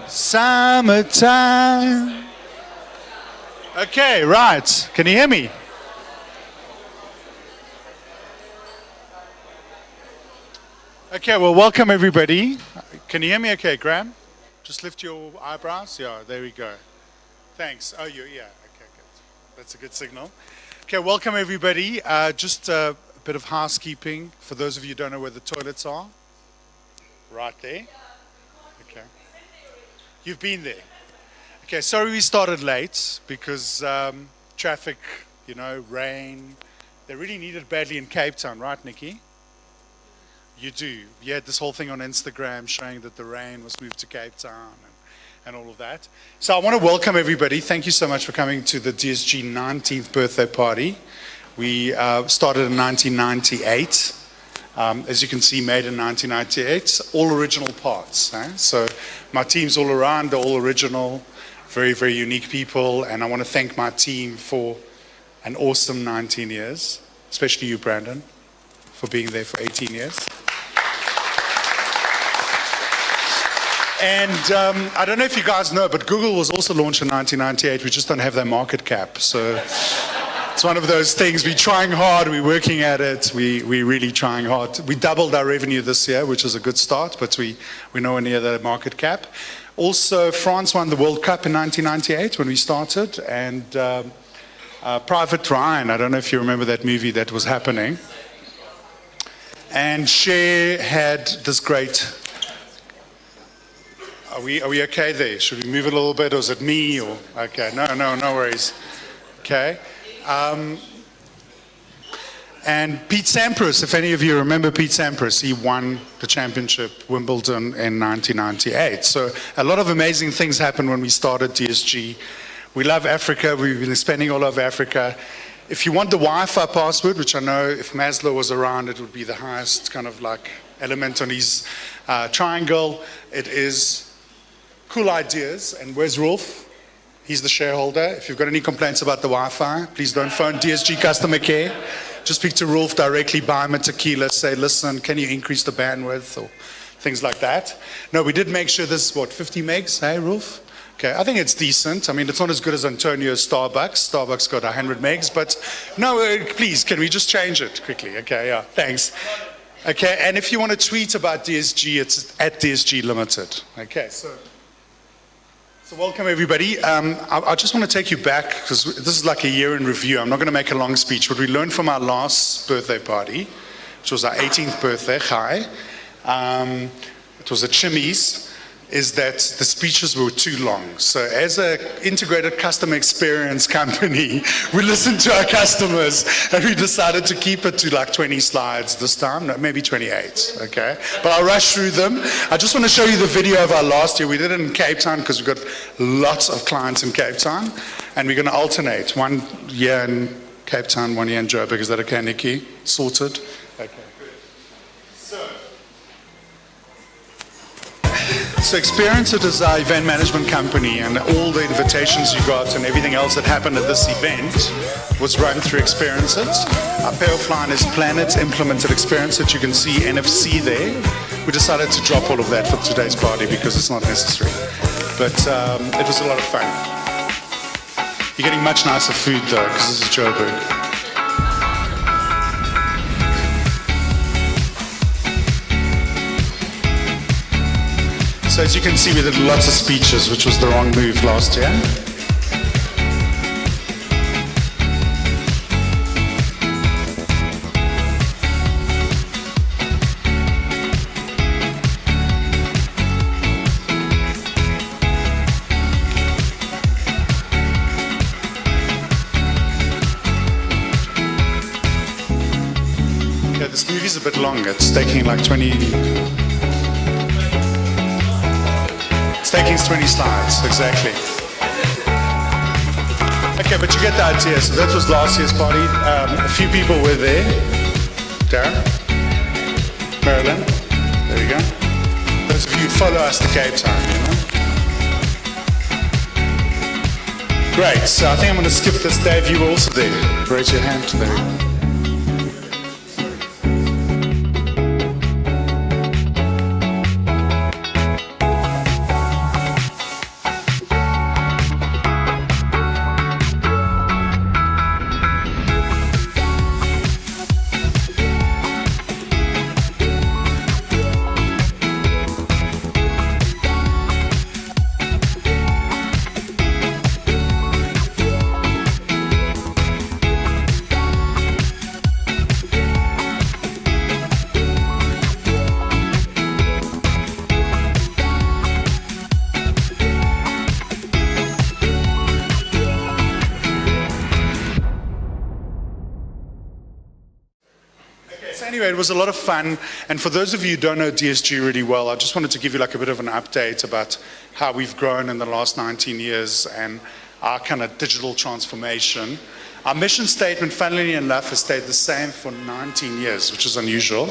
Summertime. Okay, right. Can you hear me? Okay, well, welcome everybody. Can you hear me okay, Graham? Just lift your eyebrows. Yeah, there we go. Thanks. Oh, yeah. Okay, good. That's a good signal. Okay, welcome everybody. Just a bit of housekeeping. For those of you who don't know where the toilets are. Right there. Okay. You've been there. Okay, sorry we started late because traffic, rain. They really need it badly in Cape Town, right, Nikki? You do. You had this whole thing on Instagram showing that the rain was moved to Cape Town and all of that. So I want to welcome everybody. Thank you so much for coming to the DSG 19th birthday party. We started in 1998. As you can see, made in 1998, all original parts. So my team's all around, they're all original, very, very unique people, and I want to thank my team for an awesome 19 years, especially you, Brandon, for being there for 18 years. And I don't know if you guys know, but Google was also launched in 1998. We just don't have their market cap, so it's one of those things. We're trying hard. We're working at it. We're really trying hard. We doubled our revenue this year, which is a good start, but we're nowhere near the market cap. Also, France won the World Cup in 1998 when we started, and Private Ryan, I don't know if you remember that movie that was happening. And Cher had this great... Are we okay there? Should we move it a little bit, or is it me? Or okay, no worries. Okay. And Pete Sampras, if any of you remember Pete Sampras, he won the championship Wimbledon in 1998. So a lot of amazing things happened when we started DSG. We love Africa. We've been spending all over Africa. If you want the Wi-Fi password, which I know if Maslow was around, it would be the highest kind of like element on his triangle. It is cool ideas. And where's Rolf? He's the shareholder. If you've got any complaints about the Wi-Fi, please don't phone DSG customer care. Just speak to Rolf directly, buy him a tequila, say, listen, can you increase the bandwidth or things like that. No, we did make sure this is, 50 megs, hey, Rolf? Okay, I think it's decent. I mean, it's not as good as Antonio's Starbucks. Starbucks got 100 megs, but no, please, can we just change it quickly? Okay, yeah, thanks. Okay, and if you want to tweet about DSG, it's at DSG Limited. Okay, so welcome everybody. I just want to take you back because this is like a year in review. I'm not going to make a long speech. What we learned from our last birthday party, which was our 18th birthday, it was at Chimmy's, is that the speeches were too long. So as an integrated customer experience company, we listened to our customers and we decided to keep it to like 20 slides this time, no, maybe 28, okay? But I'll rush through them. I just want to show you the video of our last year. We did it in Cape Town because we've got lots of clients in Cape Town, and we're going to alternate 1 year in Cape Town, 1 year in Joburg. Is that okay, Nikki? Sorted? Okay. So Experience It is our event management company, and all the invitations you got and everything else that happened at this event was run through Experience It. Our payoff line is Planet Implemented Experience It. You can see NFC there. We decided to drop all of that for today's party because it's not necessary. But it was a lot of fun. You're getting much nicer food though, because this is Joburg. So as you can see, we did lots of speeches, which was the wrong move last year. Okay, this movie's a bit long. It's taking like 20... It's taking 20 slides, exactly. Okay, but you get the idea. So that was last year's party. A few people were there. Darren, Marilyn, there we go. Those of you who follow us to Cape Town, Great, so I think I'm going to skip this. Dave, you were also there. Raise your hand. There we go. anyway, it was a lot of fun. And for those of you who don't know DSG really well, I just wanted to give you like a bit of an update about how we've grown in the last 19 years and our kind of digital transformation. Our mission statement, funnily enough, has stayed the same for 19 years, which is unusual.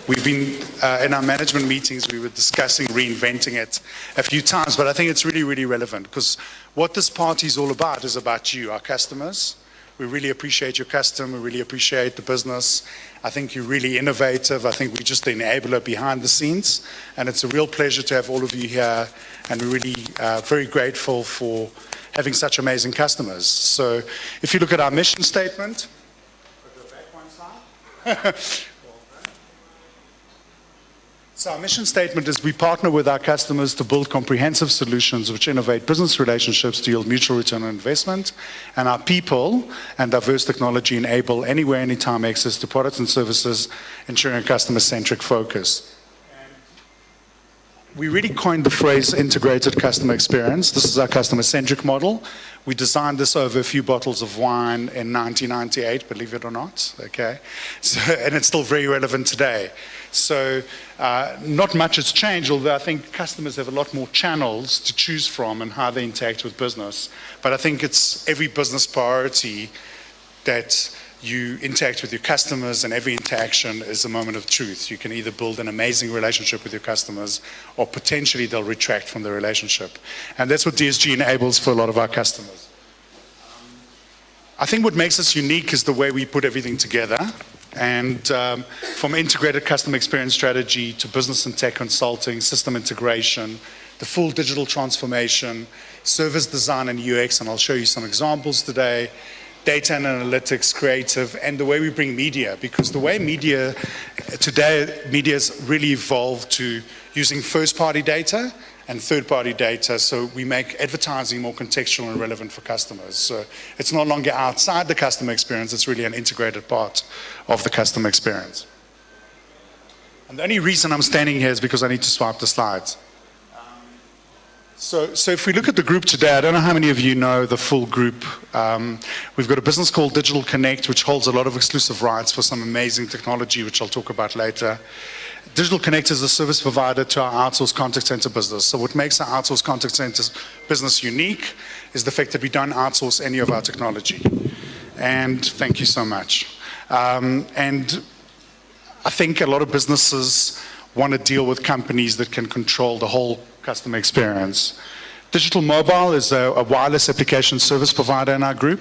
We've been, in our management meetings, we were discussing reinventing it a few times, but I think it's really, really relevant because what this party is all about is about you, our customers. We really appreciate your custom. We really appreciate the business. I think you're really innovative. I think we're just the enabler behind the scenes, and it's a real pleasure to have all of you here, and we're really very grateful for having such amazing customers. So if you look at our mission statement, I'll go back one slide. So our mission statement is we partner with our customers to build comprehensive solutions which innovate business relationships to yield mutual return on investment, and our people and diverse technology enable anywhere, anytime access to products and services, ensuring a customer-centric focus. We really coined the phrase integrated customer experience. This is our customer-centric model. We designed this over a few bottles of wine in 1998, believe it or not, okay? So, and it's still very relevant today. So not much has changed, although I think customers have a lot more channels to choose from and how they interact with business. But I think it's every business priority that you interact with your customers, and every interaction is a moment of truth. You can either build an amazing relationship with your customers, or potentially they'll retract from the relationship. And that's what DSG enables for a lot of our customers. I think what makes us unique is the way we put everything together. And from integrated customer experience strategy to business and tech consulting, system integration, the full digital transformation, service design and UX, and I'll show you some examples today, data and analytics, creative, and the way we bring media, because the way media, today, media has really evolved to using first-party data and third-party data, so we make advertising more contextual and relevant for customers. So it's no longer outside the customer experience, it's really an integrated part of the customer experience. And the only reason I'm standing here is because I need to swipe the slides. So if we look at the group today, I don't know how many of you know the full group. We've got a business called Digital Connect, which holds a lot of exclusive rights for some amazing technology, which I'll talk about later. Digital Connect is a service provider to our outsourced contact center business. So what makes our outsourced contact center business unique is the fact that we don't outsource any of our technology. And thank you so much. And I think a lot of businesses want to deal with companies that can control the whole customer experience. Digital Mobile is a wireless application service provider in our group.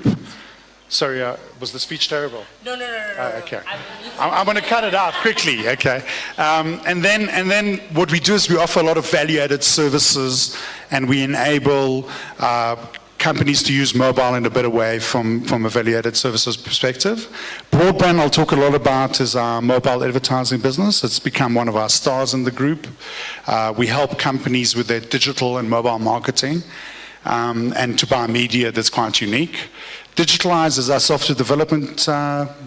Sorry, was the speech terrible? No. Okay. I'm going to cut it out quickly, okay? And then what we do is we offer a lot of value-added services, and we enable companies to use mobile in a better way from a value-added services perspective. Broadband, I'll talk a lot about, is our mobile advertising business. It's become one of our stars in the group. We help companies with their digital and mobile marketing and to buy media that's quite unique. Digitalize is our software development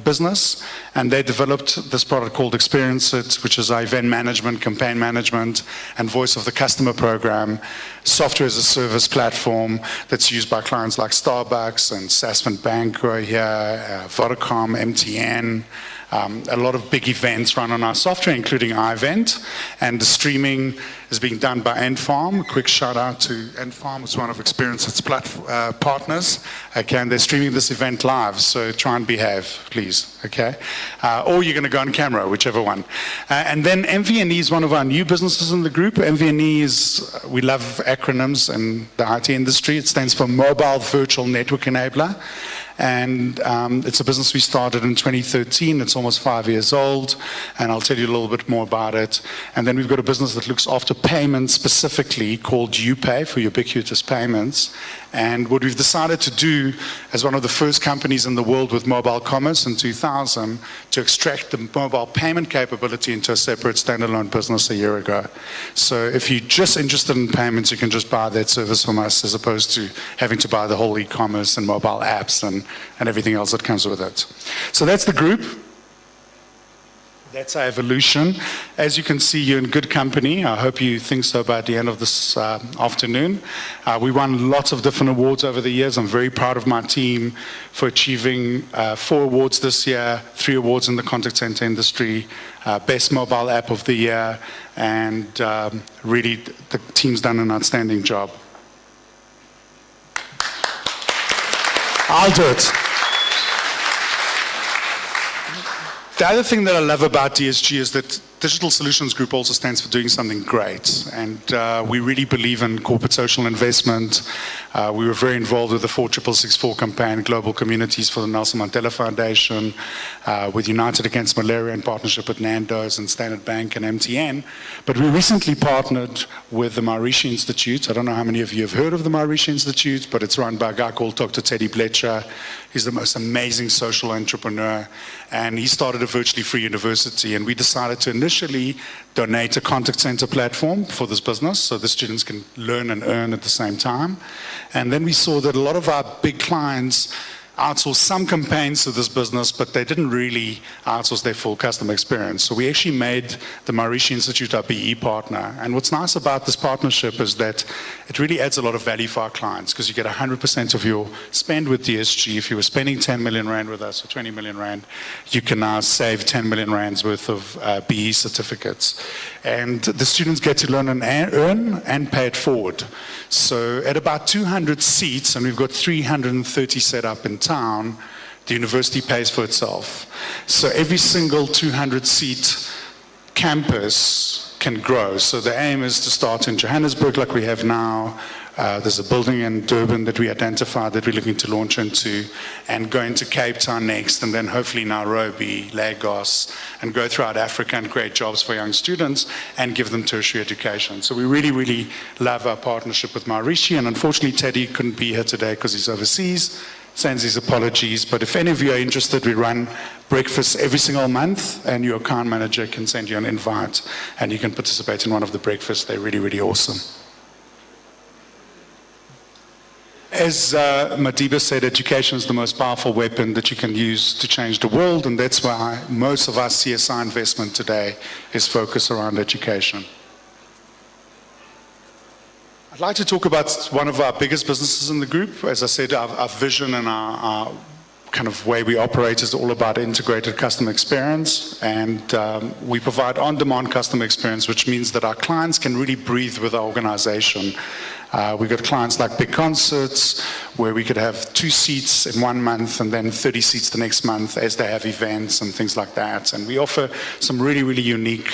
business, and they developed this product called Experience It, which is our event management, campaign management, and voice of the customer program, software as a service platform that's used by clients like Starbucks and Sasfin Bank who are here, Vodacom, MTN. A lot of big events run on our software, including our event, and the streaming is being done by Endfarm. A quick shout out to Endfarm, it's one of Experience's partners. Okay, and they're streaming this event live, so try and behave, please. Okay, or you're going to go on camera, whichever one. And then MVNE is one of our new businesses in the group. MVNE is, we love acronyms in the IT industry. It stands for Mobile Virtual Network Enabler. And it's a business we started in 2013. It's almost 5 years old, and I'll tell you a little bit more about it. And then we've got a business that looks after payments specifically called UPay for ubiquitous payments. And what we've decided to do as one of the first companies in the world with mobile commerce in 2000 to extract the mobile payment capability into a separate standalone business a year ago. So if you're just interested in payments, you can just buy that service from us as opposed to having to buy the whole e-commerce and mobile apps and everything else that comes with it. So that's the group. That's our evolution. As you can see, you're in good company. I hope you think so by the end of this afternoon. We won lots of different awards over the years. I'm very proud of my team for achieving 4 awards this year, 3 awards in the contact center industry, Best Mobile App of the Year, and really the team's done an outstanding job. I'll do it. The other thing that I love about DSG is that Digital Solutions Group also stands for doing something great. And we really believe in corporate social investment. We were very involved with the 46664 campaign, Global Communities for the Nelson Mandela Foundation, with United Against Malaria in partnership with Nando's and Standard Bank and MTN. But we recently partnered with the Maharishi Institute. I don't know how many of you have heard of the Maharishi Institute, but it's run by a guy called Dr. Teddy Bletcher. He's the most amazing social entrepreneur. And he started a virtually free university. And we decided to initially donate a contact center platform for this business so the students can learn and earn at the same time. And then we saw that a lot of our big clients outsourced some campaigns to this business, but they didn't really outsource their full customer experience. So we actually made the Maharishi Institute our BE partner. And what's nice about this partnership is that it really adds a lot of value for our clients because you get 100% of your spend with DSG. If you were spending 10 million Rand with us or 20 million Rand, you can now save 10 million Rands worth of BE certificates. And the students get to learn and earn and pay it forward. So at about 200 seats, and we've got 330 set up in town, the university pays for itself. So every single 200-seat campus can grow. So the aim is to start in Johannesburg like we have now. There's a building in Durban that we identified that we're looking to launch into, and go into Cape Town next, and then hopefully Nairobi, Lagos, and go throughout Africa and create jobs for young students and give them tertiary education. So we really, really love our partnership with Maharishi, and unfortunately Teddy couldn't be here today because he's overseas. Sends his apologies, but if any of you are interested, we run breakfasts every single month, and your account manager can send you an invite, and you can participate in one of the breakfasts. They're really, really awesome. As Madiba said, education is the most powerful weapon that you can use to change the world, and that's why most of our CSI investment today is focused around education. I'd like to talk about one of our biggest businesses in the group. As I said, our vision and our kind of way we operate is all about integrated customer experience, and we provide on-demand customer experience, which means that our clients can really breathe with our organization. We've got clients like big concerts where we could have 2 seats in 1 month and then 30 seats the next month as they have events and things like that. And we offer some really, really unique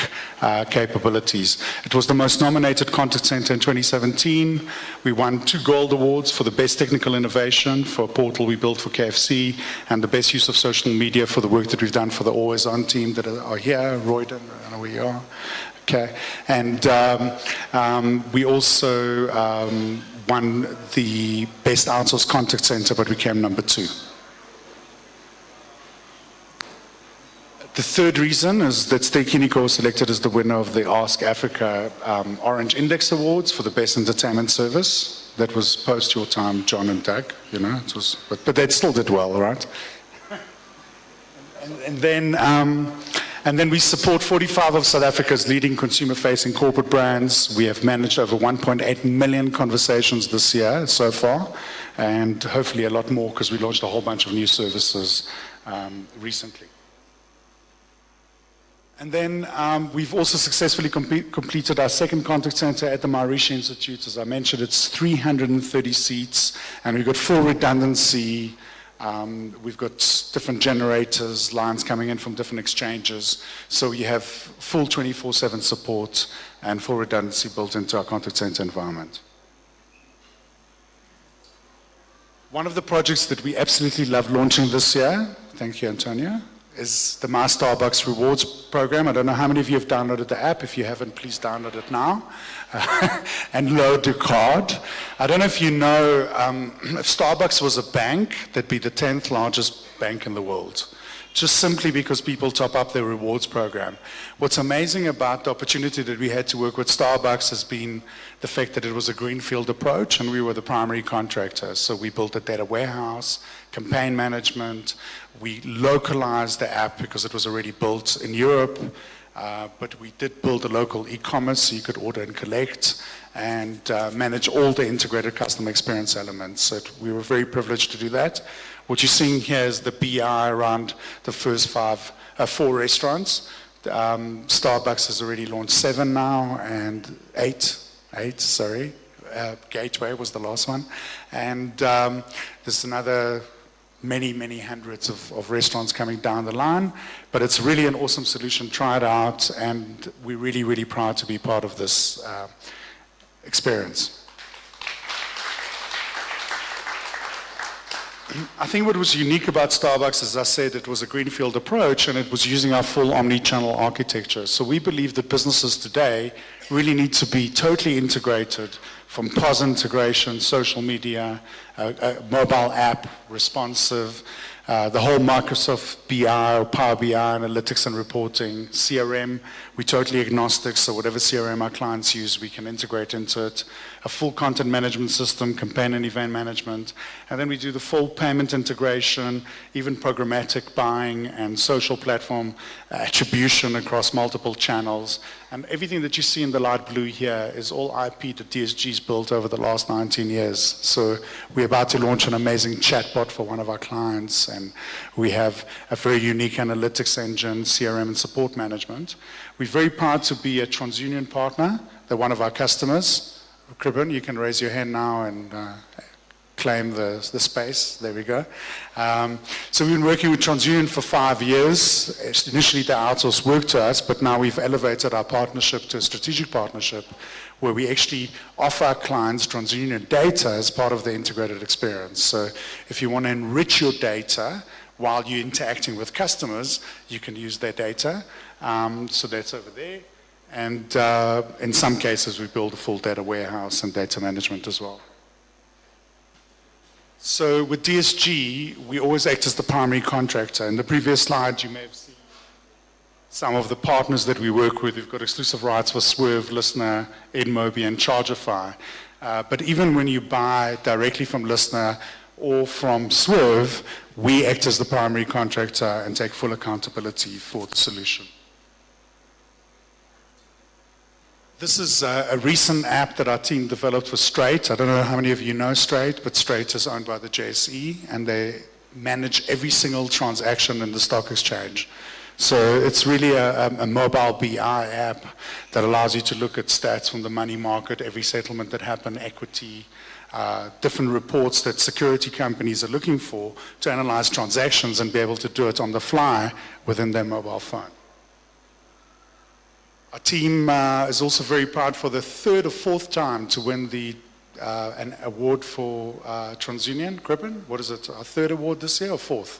capabilities. It was the most nominated contact center in 2017. We won 2 gold awards for the best technical innovation for a portal we built for KFC, and the best use of social media for the work that we've done for the Always On team that are here. Royden, I don't know where you are. Okay, and we also won the best outsourced contact center, but we came number 2. The third reason is that Stekiniko was selected as the winner of the Ask Africa Orange Index Awards for the best entertainment service. That was post your time, John and Doug, you know, it was, but they still did well, right? And then we support 45 of South Africa's leading consumer-facing corporate brands. We have managed over 1.8 million conversations this year so far, and hopefully a lot more because we launched a whole bunch of new services recently. And then we've also successfully completed our second contact center at the Maharishi Institute. As I mentioned, it's 330 seats, and we've got full redundancy. We've got different generators, lines coming in from different exchanges. So you have full 24/7 support and full redundancy built into our contact center environment. One of the projects that we absolutely love launching this year, thank you, Antonio, is the My Starbucks Rewards program. I don't know how many of you have downloaded the app. If you haven't, please download it now and load your card. I don't know if you know, if Starbucks was a bank, that'd be the 10th largest bank in the world just simply because people top up their rewards program. What's amazing about the opportunity that we had to work with Starbucks has been the fact that it was a greenfield approach and we were the primary contractor. So we built a data warehouse, campaign management, we localized the app because it was already built in Europe, but we did build a local e-commerce so you could order and collect and manage all the integrated customer experience elements. So we were very privileged to do that. What you're seeing here is the BI around the first 4 restaurants. Starbucks has already launched 7 now, and 8, sorry. Gateway was the last one. And there's another many hundreds of restaurants coming down the line. But it's really an awesome solution. Try it out, and we're really proud to be part of this experience. I think what was unique about Starbucks, as I said, it was a greenfield approach and it was using our full omni-channel architecture. So we believe that businesses today really need to be totally integrated, from POS integration, social media, a mobile app, responsive, the whole Microsoft BI or Power BI, analytics and reporting, CRM. We're totally agnostic, so whatever CRM our clients use, we can integrate into it. A full content management system, campaign and event management. And then we do the full payment integration, even programmatic buying and social platform attribution across multiple channels. And everything that you see in the light blue here is all IP that DSG's built over the last 19 years. So we're about to launch an amazing chatbot for one of our clients, and we have a very unique analytics engine, CRM and support management. We're very proud to be a TransUnion partner. They're one of our customers. Kribben, you can raise your hand now and claim the space. There we go. So we've been working with TransUnion for 5 years. Initially, they outsourced work to us, but now we've elevated our partnership to a strategic partnership where we actually offer our clients TransUnion data as part of the integrated experience. So if you want to enrich your data while you're interacting with customers, you can use their data. So that's over there. And in some cases, we build a full data warehouse and data management as well. So with DSG, we always act as the primary contractor. In the previous slide, you may have seen some of the partners that we work with. We've got exclusive rights for Swerve, Listener, Edmobi, and Chargify. But even when you buy directly from Listener or from Swerve, we act as the primary contractor and take full accountability for the solution. This is a recent app that our team developed for Straight. I don't know how many of you know Straight, but Straight is owned by the JSE, and they manage every single transaction in the stock exchange. So it's really a mobile BI app that allows you to look at stats from the money market, every settlement that happened, equity, different reports that security companies are looking for to analyze transactions and be able to do it on the fly within their mobile phone. Our team is also very proud for the 3rd or 4th time to win an award for TransUnion. Kribben, what is it, our 3rd award this year or 4th?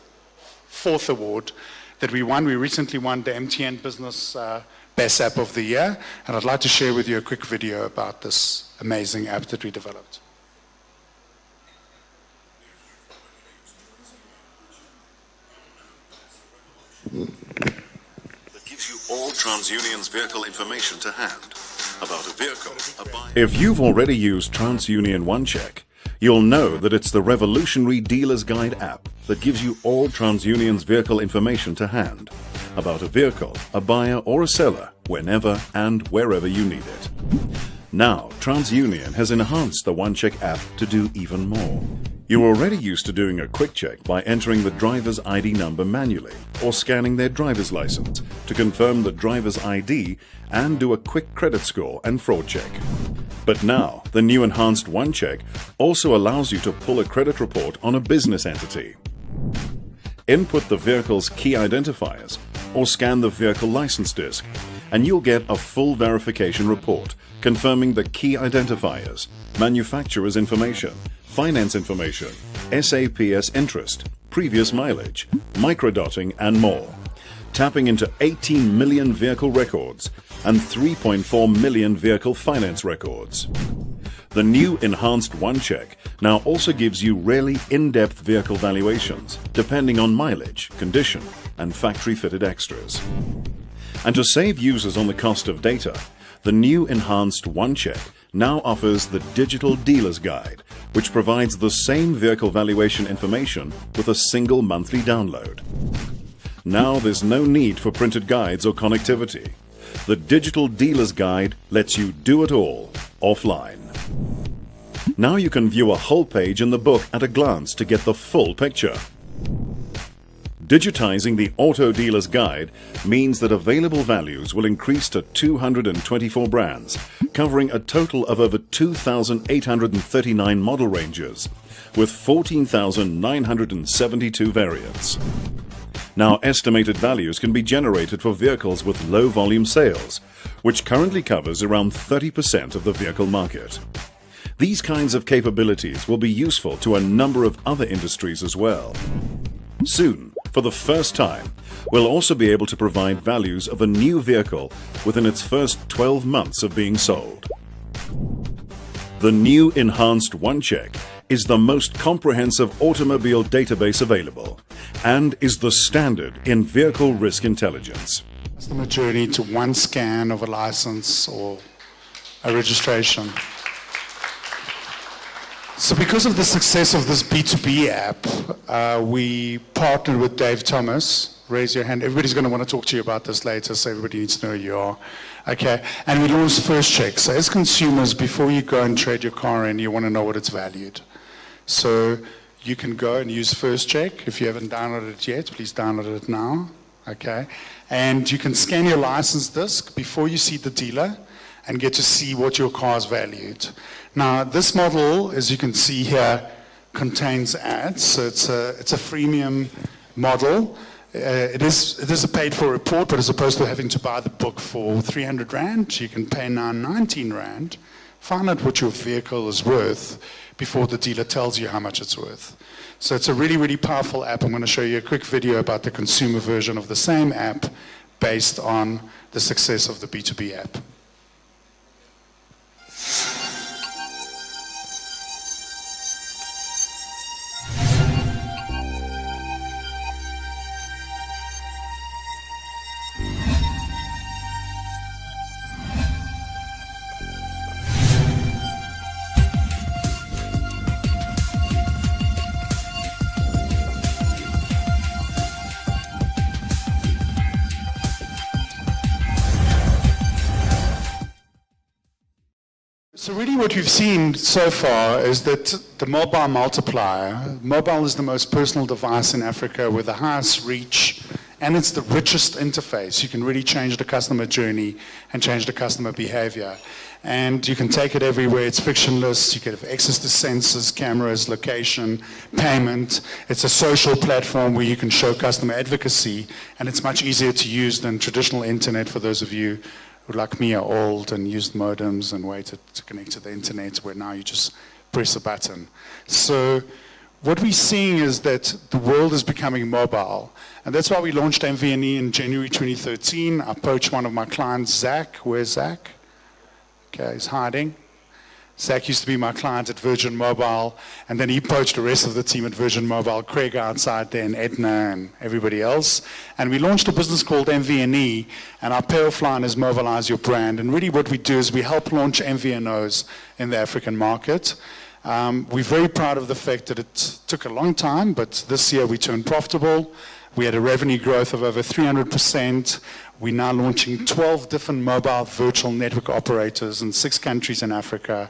4th award that we won. We recently won the MTN Business Best App of the Year, and I'd like to share with you a quick video about this amazing app that we developed. Gives you all TransUnion's vehicle information to hand about a vehicle, a buyer. If you've already used TransUnion OneCheck, you'll know that it's the revolutionary Dealer's Guide app that gives you all TransUnion's vehicle information to hand about a vehicle, a buyer, or a seller whenever and wherever you need it. Now, TransUnion has enhanced the OneCheck app to do even more. You're already used to doing a quick check by entering the driver's ID number manually or scanning their driver's license to confirm the driver's ID and do a quick credit score and fraud check. But now, the new enhanced OneCheck also allows you to pull a credit report on a business entity. Input the vehicle's key identifiers or scan the vehicle license disc, and you'll get a full verification report confirming the key identifiers, manufacturer's information, finance information, SAPS interest, previous mileage, microdotting, and more, tapping into 18 million vehicle records and 3.4 million vehicle finance records. The new enhanced OneCheck now also gives you really in-depth vehicle valuations, depending on mileage, condition, and factory-fitted extras. And to save users on the cost of data, the new enhanced OneCheck now offers the Digital Dealer's Guide, which provides the same vehicle valuation information with a single monthly download. Now there's no need for printed guides or connectivity. The Digital Dealer's Guide lets you do it all, offline. Now you can view a whole page in the book at a glance to get the full picture. Digitizing the Auto Dealer's Guide means that available values will increase to 224 brands, covering a total of over 2,839 model ranges, with 14,972 variants. Now estimated values can be generated for vehicles with low volume sales, which currently covers around 30% of the vehicle market. These kinds of capabilities will be useful to a number of other industries as well. Soon, for the first time, we'll also be able to provide values of a new vehicle within its first 12 months of being sold. The new enhanced OneCheck is the most comprehensive automobile database available and is the standard in vehicle risk intelligence. Customer journey to one scan of a license or a registration. So because of the success of this B2B app, we partnered with Dave Thomas. Raise your hand. Everybody's going to want to talk to you about this later, so everybody needs to know who you are. Okay. And we launched First Check. So as consumers, before you go and trade your car in, you want to know what it's valued. So you can go and use First Check. If you haven't downloaded it yet, please download it now. Okay. And you can scan your license disc before you see the dealer and get to see what your car is valued. Now, this model, as you can see here, contains ads. So it's a freemium model. It is a paid-for report, but as opposed to having to buy the book for 300 Rand, you can pay now 19 Rand, find out what your vehicle is worth before the dealer tells you how much it's worth. So it's a really, really powerful app. I'm going to show you a quick video about the consumer version of the same app based on the success of the B2B app. So really what we've seen so far is that the mobile multiplier, mobile is the most personal device in Africa with the highest reach, and it's the richest interface. You can really change the customer journey and change the customer behavior. And you can take it everywhere. It's frictionless. You can have access to sensors, cameras, location, payment. It's a social platform where you can show customer advocacy, and it's much easier to use than traditional internet for those of you who, like me, are old and used modems and waited to connect to the internet, where now you just press a button. So what we're seeing is that the world is becoming mobile. And that's why we launched MVNE in January 2013. I poached one of my clients, Zach. Where's Zach? Okay, he's hiding. Zach used to be my client at Virgin Mobile, and then he poached the rest of the team at Virgin Mobile, Craig outside there, and Edna, and everybody else. And we launched a business called MVNE, and our payoff line is Mobilize Your Brand. And really what we do is we help launch MVNOs in the African market. We're very proud of the fact that it took a long time, but this year we turned profitable. We had a revenue growth of over 300%. We're now launching 12 different mobile virtual network operators in 6 countries in Africa.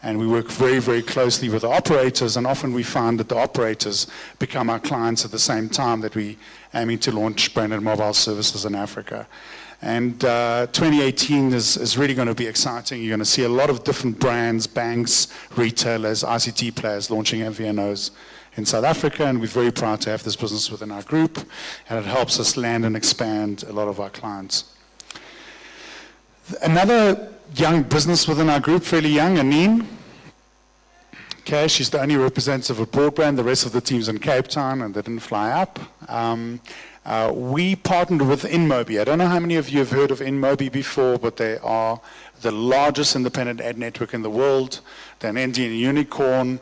And we work very, very closely with the operators, and often we find that the operators become our clients at the same time that we aiming to launch branded mobile services in Africa. And 2018 is really going to be exciting. You're going to see a lot of different brands, banks, retailers, ICT players launching MVNOs in South Africa, and we're very proud to have this business within our group, and it helps us land and expand a lot of our clients. Another young business within our group, fairly young, Anine. Okay, she's the only representative of broadband. The rest of the team's in Cape Town, and they didn't fly up. We partnered with InMobi. I don't know how many of you have heard of InMobi before, but they are the largest independent ad network in the world. They're an Indian unicorn,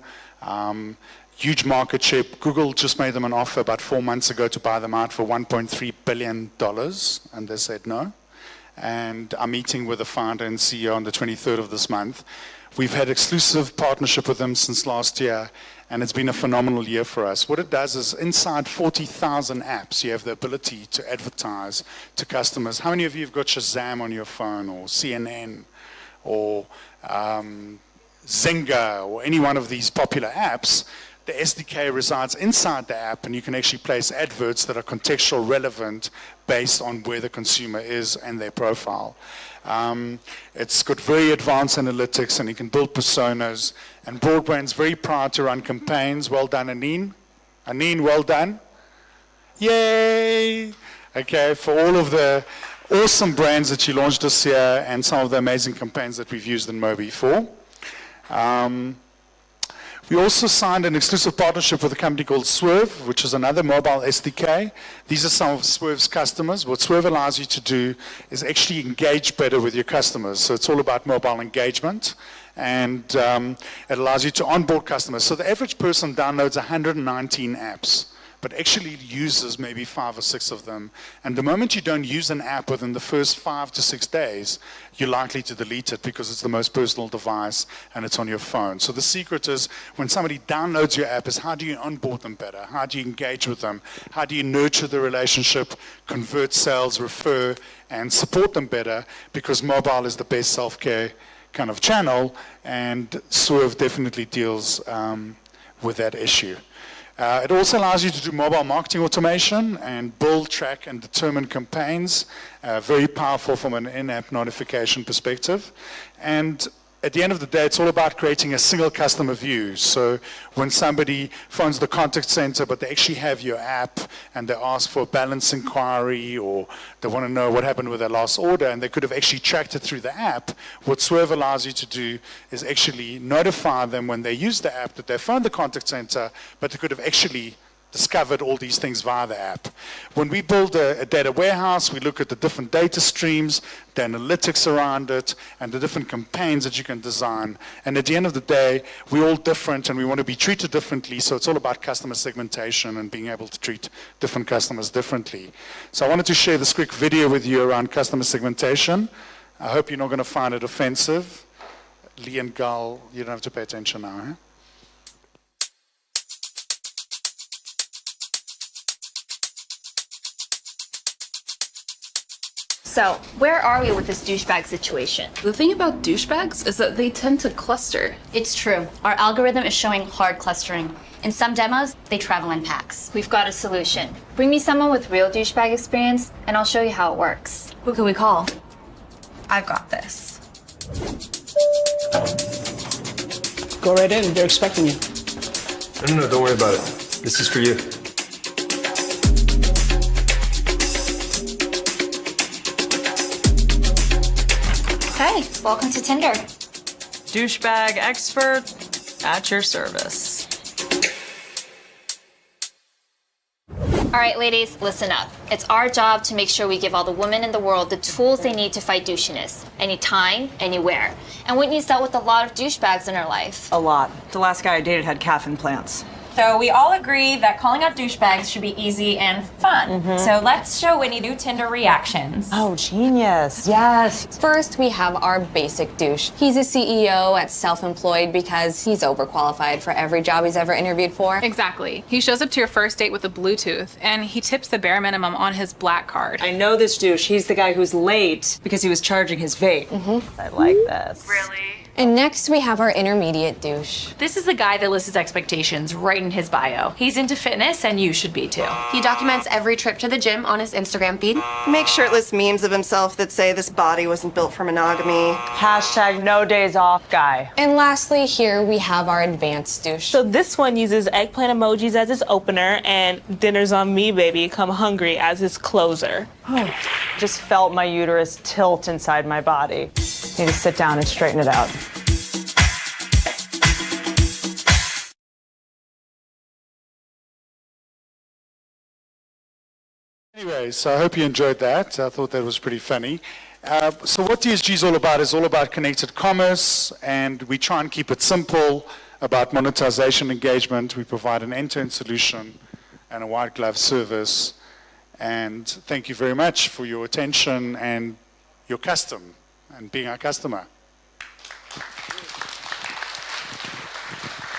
huge market share. Google just made them an offer about 4 months ago to buy them out for $1.3 billion, and they said no. And I'm meeting with the founder and CEO on the 23rd of this month. We've had exclusive partnership with them since last year, and it's been a phenomenal year for us. What it does is inside 40,000 apps, you have the ability to advertise to customers. How many of you have got Shazam on your phone, or CNN, or Zynga, or any one of these popular apps? The SDK resides inside the app, and you can actually place adverts that are contextual relevant based on where the consumer is and their profile. It's got very advanced analytics, and you can build personas. And Broadband's very proud to run campaigns. Well done, Aneen. Aneen, well done. Yay! Okay, for all of the awesome brands that you launched this year and some of the amazing campaigns that we've used in Mobi for. We also signed an exclusive partnership with a company called Swerve, which is another mobile SDK. These are some of Swerve's customers. What Swerve allows you to do is actually engage better with your customers. So it's all about mobile engagement, and it allows you to onboard customers. So the average person downloads 119 apps, but actually uses maybe 5 or 6 of them. And the moment you don't use an app within the first 5 to 6 days, you're likely to delete it because it's the most personal device and it's on your phone. So the secret is, when somebody downloads your app, is how do you onboard them better? How do you engage with them? How do you nurture the relationship, convert sales, refer, and support them better? Because mobile is the best self-care kind of channel, and Swerve definitely deals with that issue. It also allows you to do mobile marketing automation and build, track, and determine campaigns. Very powerful from an in-app notification perspective. And at the end of the day, it's all about creating a single customer view. So when somebody phones the contact center, but they actually have your app, and they ask for a balance inquiry, or they want to know what happened with their last order, and they could have actually tracked it through the app, what Swerve allows you to do is actually notify them when they use the app that they phoned the contact center, but they could have actually discovered all these things via the app. When we build a data warehouse, we look at the different data streams, the analytics around it, and the different campaigns that you can design. And at the end of the day, we're all different, and we want to be treated differently, so it's all about customer segmentation and being able to treat different customers differently. So I wanted to share this quick video with you around customer segmentation. I hope you're not going to find it offensive. Lee and Gal, you don't have to pay attention now, huh? So, where are we with this douchebag situation? The thing about douchebags is that they tend to cluster. It's true. Our algorithm is showing hard clustering. In some demos, they travel in packs. We've got a solution. Bring me someone with real douchebag experience, and I'll show you how it works. Who can we call? I've got this. Go right in. They're expecting you. No, don't worry about it. This is for you. Hey, welcome to Tinder. Douchebag expert at your service. All right, ladies, listen up. It's our job to make sure we give all the women in the world the tools they need to fight douchiness. Anytime, anywhere. And Whitney's dealt with a lot of douchebags in her life. A lot. The last guy I dated had calf implants. So we all agree that calling out douchebags should be easy and fun. So let's show Whitney new Tinder reactions. Oh, genius. Yes. First, we have our basic douche. He's a CEO at Self-Employed because he's overqualified for every job he's ever interviewed for. Exactly. He shows up to your first date with a Bluetooth, and he tips the bare minimum on his black card. I know this douche. He's the guy who's late because he was charging his vape. I like this. Really? And next, we have our intermediate douche. This is the guy that lists his expectations right in his bio. He's into fitness, and you should be too. He documents every trip to the gym on his Instagram feed. Makes shirtless memes of himself that say this body wasn't built for monogamy. Hashtag no days off guy. And lastly, here we have our advanced douche. So this one uses eggplant emojis as his opener and dinner's on me, baby, come hungry as his closer. Just felt my uterus tilt inside my body. Need to sit down and straighten it out. Anyway, so I hope you enjoyed that. I thought that was pretty funny. So what DSG is all about connected commerce, and we try and keep it simple about monetization engagement. We provide an end-to-end solution and a white glove service. And thank you very much for your attention and your custom and being our customer.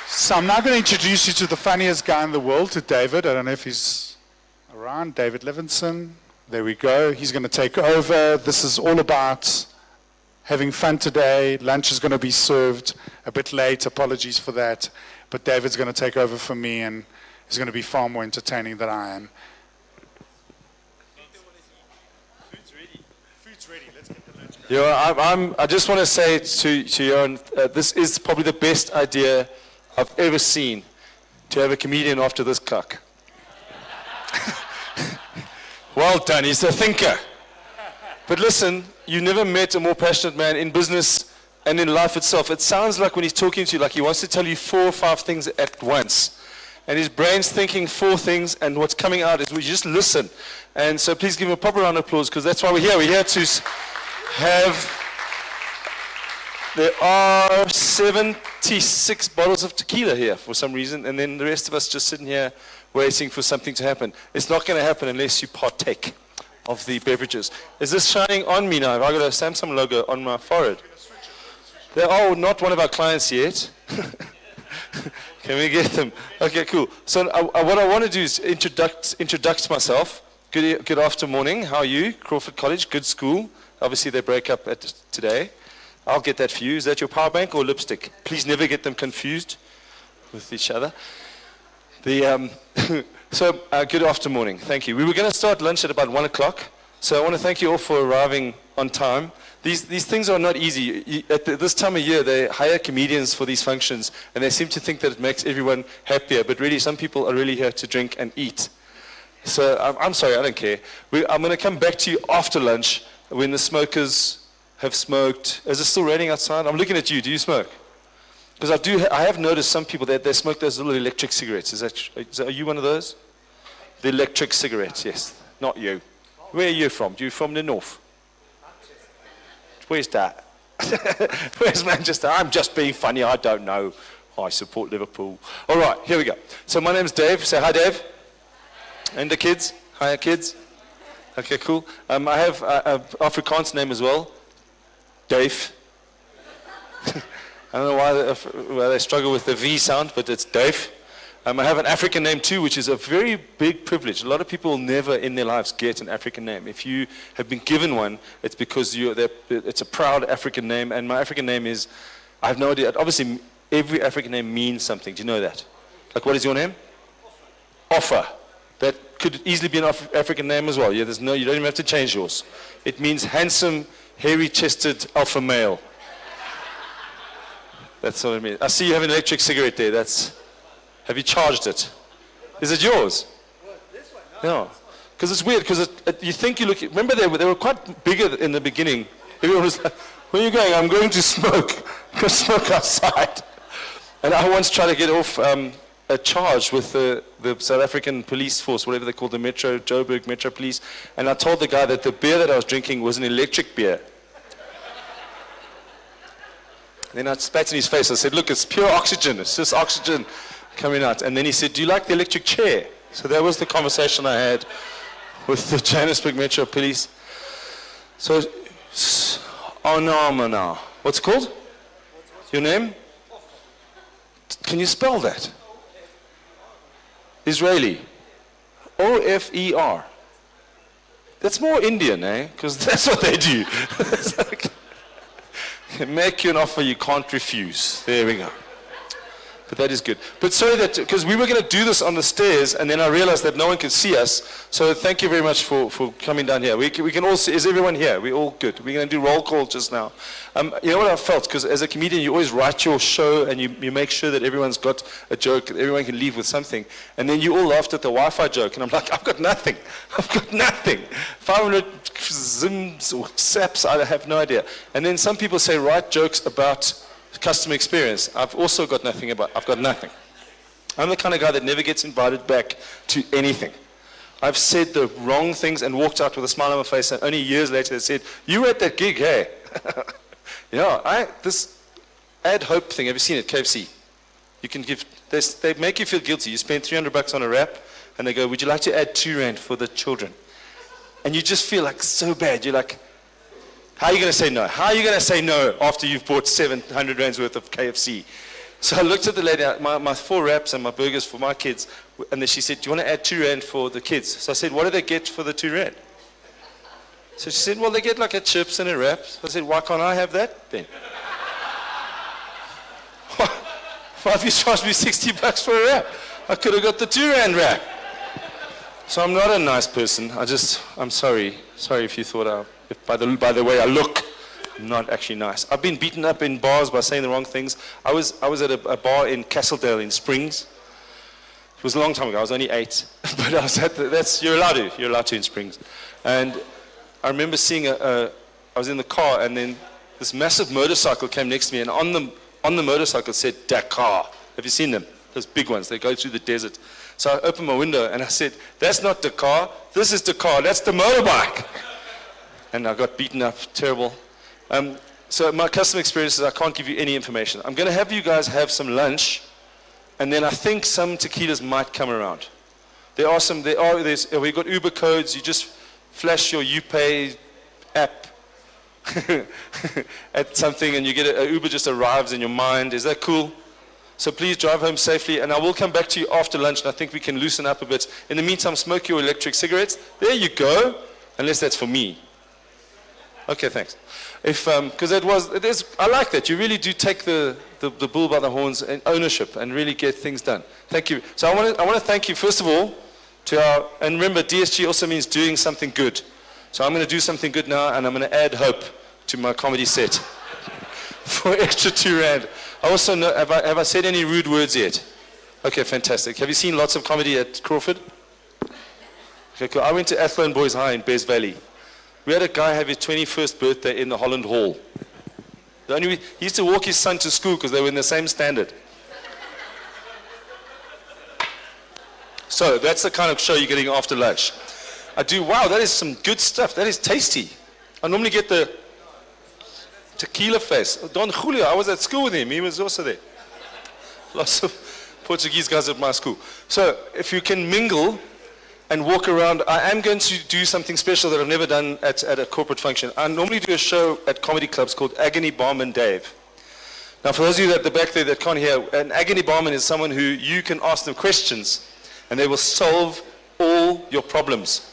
So I'm now going to introduce you to the funniest guy in the world, to David. I don't know if he's around. David Levinson. There we go. He's going to take over. This is all about having fun today. Lunch is going to be served a bit late. Apologies for that. But David's going to take over for me, and he's going to be far more entertaining than I am. I just want to say to Johan, this is probably the best idea I've ever seen, to have a comedian after this cuck. Well done, he's a thinker. But listen, you never met a more passionate man in business and in life itself. It sounds like when he's talking to you, like he wants to tell you 4 or 5 things at once. And his brain's thinking 4 things, and what's coming out is we just listen. And so please give him a proper round of applause, because that's why we're here. We're here to have... There are 76 bottles of tequila here for some reason, and then the rest of us just sitting here waiting for something to happen. It's not going to happen unless you partake of the beverages. Is this shining on me now? Have I got a Samsung logo on my forehead? They're not one of our clients yet. Can we get them? Okay, cool. So what I want to do is introduce myself. Good afternoon. How are you? Crawford College, good school. Obviously they break up today. I'll get that for you. Is that your power bank or lipstick? Please never get them confused with each other. Good afternoon. Thank you. We were going to start lunch at about 1 o'clock. So I want to thank you all for arriving on time. These things are not easy. At this time of year, they hire comedians for these functions, and they seem to think that it makes everyone happier. But really, some people are really here to drink and eat. So I'm sorry, I don't care. I'm going to come back to you after lunch when the smokers have smoked. Is it still raining outside? I'm looking at you. Do you smoke? Because I have noticed some people that they smoke those little electric cigarettes. Are you one of those? The electric cigarettes, yes. Not you. Where are you from? Are you from the north? Where's that? Where's Manchester? I'm just being funny. I don't know. I support Liverpool. All right, here we go. So my name's Dave. Say hi, Dave. And the kids. Hi, kids. Okay, cool. I have an Afrikaans name as well. Dave. I don't know why they struggle with the V sound, but it's Dave. I have an African name too, which is a very big privilege. A lot of people never in their lives get an African name. If you have been given one, it's because it's a proud African name, and my African name is, I have no idea. Obviously, every African name means something. Do you know that? Like, what is your name? Offer. That could easily be an African name as well. Yeah, you don't even have to change yours. It means handsome, hairy-chested alpha male. That's what it means. I see you have an electric cigarette there. Have you charged it? Is it yours? This one? No. Because it's weird, because you think you look... Remember, they were quite bigger in the beginning. Everyone was like, where are you going? I'm going to smoke. Go smoke outside. And I once tried to get off a charge with the South African police force, whatever they call the Joburg Metro Police. And I told the guy that the beer that I was drinking was an electric beer. Then I spat in his face. I said, look, it's pure oxygen. It's just oxygen coming out. And then he said, do you like the electric chair? So that was the conversation I had with the Johannesburg Metro Police. So, Onamana. What's it called? Your name? Can you spell that? Israeli. O-F-E-R. That's more Indian, eh? Because that's what they do. Make you an offer you can't refuse. There we go. But that is good. But sorry that, because we were going to do this on the stairs, and then I realized that no one could see us. So thank you very much for coming down here. We can all see, is everyone here? We're all good. We're going to do roll call just now. You know what I felt? Because as a comedian, you always write your show, and you make sure that everyone's got a joke, that everyone can leave with something. And then you all laughed at the Wi-Fi joke, and I'm like, I've got nothing. I've got nothing. 500 Zims or Saps, I have no idea. And then some people say, write jokes about customer experience. I've also got nothing I've got nothing. I'm the kind of guy that never gets invited back to anything. I've said the wrong things and walked out with a smile on my face, and only years later they said, "You were at that gig, hey?" This Add Hope thing, have you seen it, KFC? You can give, they make you feel guilty. You spend $300 on a wrap, and they go, "Would you like to add R2 for the children?" And you just feel like so bad. You're like, how are you going to say no? How are you going to say no after you've bought 700 Rands worth of KFC? So I looked at the lady, my 4 wraps and my burgers for my kids, and then she said, "Do you want to add R2 for the kids?" So I said, "What do they get for the R2?" So she said, "Well, they get like a chips and a wrap." So I said, "Why can't I have that then?" Why have you charged me $60 for a wrap? I could have got the R2 wrap. So I'm not a nice person. I'm sorry. Sorry if you thought by the way I look, I'm not actually nice. I've been beaten up in bars by saying the wrong things. I was at a bar in Castledale in Springs. It was a long time ago. I was only 8, but I was at you're allowed to in Springs. And I remember seeing I was in the car, and then this massive motorcycle came next to me, and on the motorcycle said Dakar. Have you seen them? Those big ones. They go through the desert. So I opened my window and I said, "That's not Dakar. This is Dakar. That's the motorbike." And I got beaten up. Terrible. So my customer experience is I can't give you any information. I'm going to have you guys have some lunch, and then I think some tequilas might come around. We've got Uber codes. You just flash your UPay app at something, and you get an Uber just arrives in your mind. Is that cool? So please drive home safely, and I will come back to you after lunch, and I think we can loosen up a bit. In the meantime, smoke your electric cigarettes. There you go, unless that's for me. Okay, thanks. Because I like that. You really do take the bull by the horns and ownership and really get things done. Thank you. So I want to thank you, first of all, and remember, DSG also means doing something good. So I'm going to do something good now, and I'm going to add hope to my comedy set for extra R2. I also know, have I said any rude words yet? Okay, fantastic. Have you seen lots of comedy at Crawford? Okay, cool. I went to Athlone Boys High in Bez Valley. We had a guy have his 21st birthday in the Holland Hall. He used to walk his son to school because they were in the same standard. So that's the kind of show you're getting after lunch. Wow, that is some good stuff. That is tasty. I normally get the tequila face. Don Julio, I was at school with him. He was also there. Lots of Portuguese guys at my school. So if you can mingle and walk around, I am going to do something special that I've never done at a corporate function. I normally do a show at comedy clubs called Agony Barman Dave. Now for those of you at the back there that can't hear, an agony barman is someone who you can ask them questions and they will solve all your problems.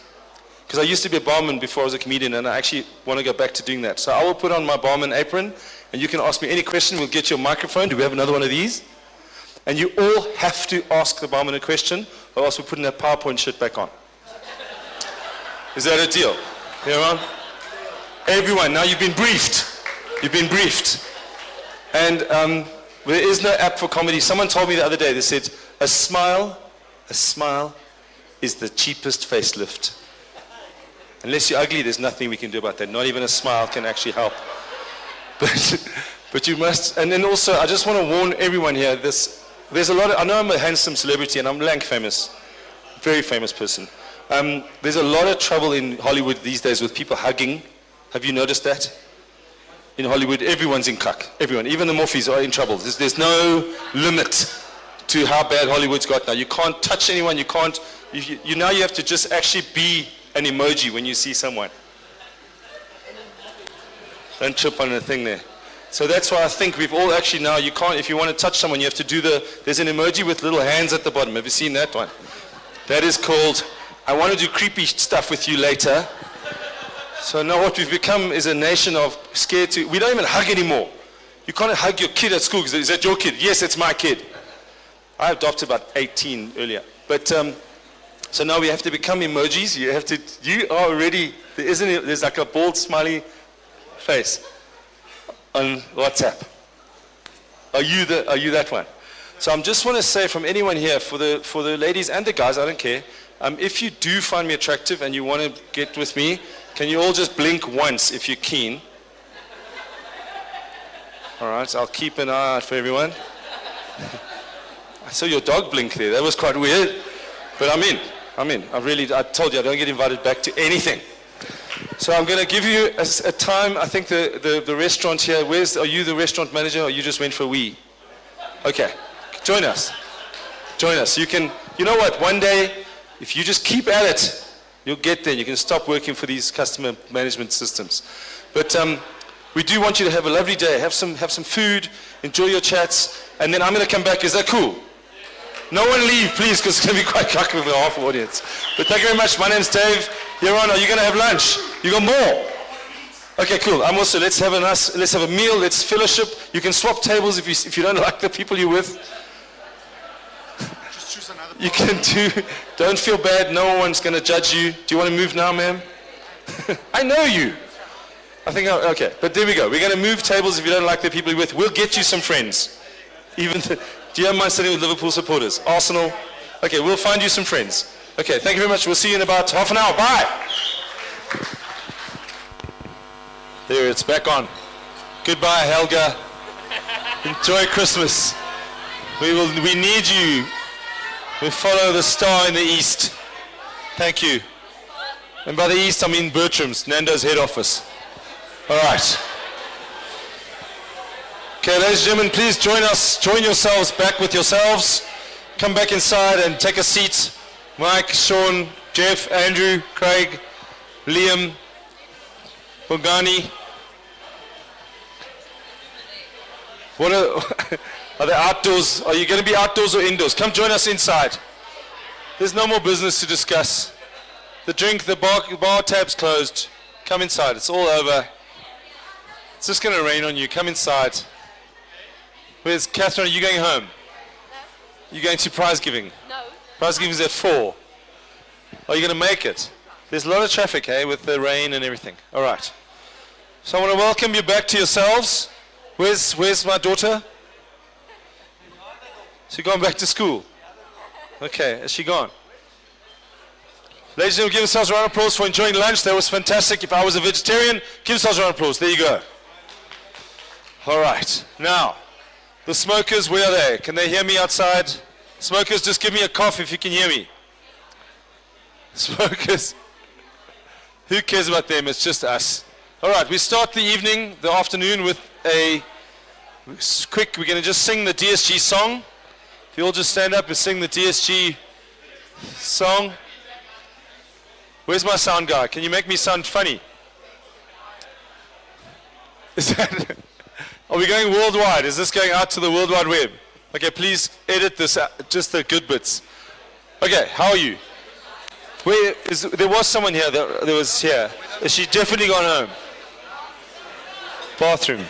Because I used to be a barman before I was a comedian, and I actually want to go back to doing that. So I will put on my barman apron, and you can ask me any question. We'll get you a microphone. Do we have another one of these? And you all have to ask the barman a question, or else we're putting that PowerPoint shit back on. Is that a deal? Everyone? Everyone, now you've been briefed. You've been briefed. And there is no app for comedy. Someone told me the other day, they said, a smile is the cheapest facelift. Unless you're ugly, there's nothing we can do about that. Not even a smile can actually help. But you must, and then also, I just want to warn everyone here, there's a lot of, I know I'm a handsome celebrity and I'm lank famous, very famous person. There's a lot of trouble in Hollywood these days with people hugging. Have you noticed that? In Hollywood, everyone's in cuck. Everyone, even the morphies are in trouble. There's no limit to how bad Hollywood's got now. You can't touch anyone, you can't, now you have to just actually be an emoji when you see someone. Don't trip on the thing there. So that's why I think we've all actually now, you can't, if you want to touch someone, you have to do there's an emoji with little hands at the bottom. Have you seen that one? That is called, I want to do creepy stuff with you later. So now what we've become is a nation of scared to, we don't even hug anymore. You can't hug your kid at school because is that your kid? Yes, it's my kid. I adopted about 18 earlier. But, so now we have to become emojis. You are already, there's like a bald smiley face on WhatsApp. Are you that one? So I just want to say from anyone here, for the ladies and the guys, I don't care, if you do find me attractive and you want to get with me, can you all just blink once if you're keen? All right, so I'll keep an eye out for everyone. I saw your dog blink there. That was quite weird, but I'm in. I told you I don't get invited back to anything. So I'm going to give you a time. I think the restaurant here, are you the restaurant manager or you just went for a wee? Okay, join us. Join us. You know what, one day, if you just keep at it, you'll get there. You can stop working for these customer management systems. But we do want you to have a lovely day. Have some food, enjoy your chats, and then I'm going to come back. Is that cool? No one leave, please, because it's going to be quite cocky with the half audience. But thank you very much. My name's Dave. Here on, are you going to have lunch? You got more? Okay, cool. I'm also, let's have a meal, let's fellowship. You can swap tables if you don't like the people you're with. Just choose another. You can don't feel bad. No one's going to judge you. Do you want to move now, ma'am? I know you. Okay, but there we go. We're going to move tables if you don't like the people you're with. We'll get you some friends. Do you have mind sitting with Liverpool supporters? Arsenal? Okay, we'll find you some friends. Okay, thank you very much. We'll see you in about half an hour. Bye. There, it's back on. Goodbye, Helga. Enjoy Christmas. We need you. We follow the star in the east. Thank you. And by the east, I mean Bertram's, Nando's head office. All right. Okay, ladies and gentlemen, please join us. Join yourselves back with yourselves. Come back inside and take a seat. Mike, Sean, Jeff, Andrew, Craig, Liam, Bongani. Are they outdoors? Are you going to be outdoors or indoors? Come join us inside. There's no more business to discuss. The bar tab's closed. Come inside. It's all over. It's just going to rain on you. Come inside. Where's Catherine? Are you going home? No. You going to prize giving? No. Prize giving is at 4. Are you going to make it? There's a lot of traffic, with the rain and everything. All right. So I want to welcome you back to yourselves. Where's my daughter? She gone back to school. Okay, has she gone? Ladies and gentlemen, give yourselves a round of applause for enjoying lunch. That was fantastic. If I was a vegetarian, give yourselves a round of applause. There you go. All right. Now, the smokers, where are they? Can they hear me outside? Smokers, just give me a cough if you can hear me. Smokers. Who cares about them? It's just us. All right, we start the afternoon with a quick, we're going to just sing the DSG song. If you all just stand up and sing the DSG song. Where's my sound guy? Can you make me sound funny? Are we going worldwide? Is this going out to the World Wide Web? Okay, please edit this out, just the good bits. Okay, how are you? There was someone here that was here. Is she definitely gone home? Bathroom.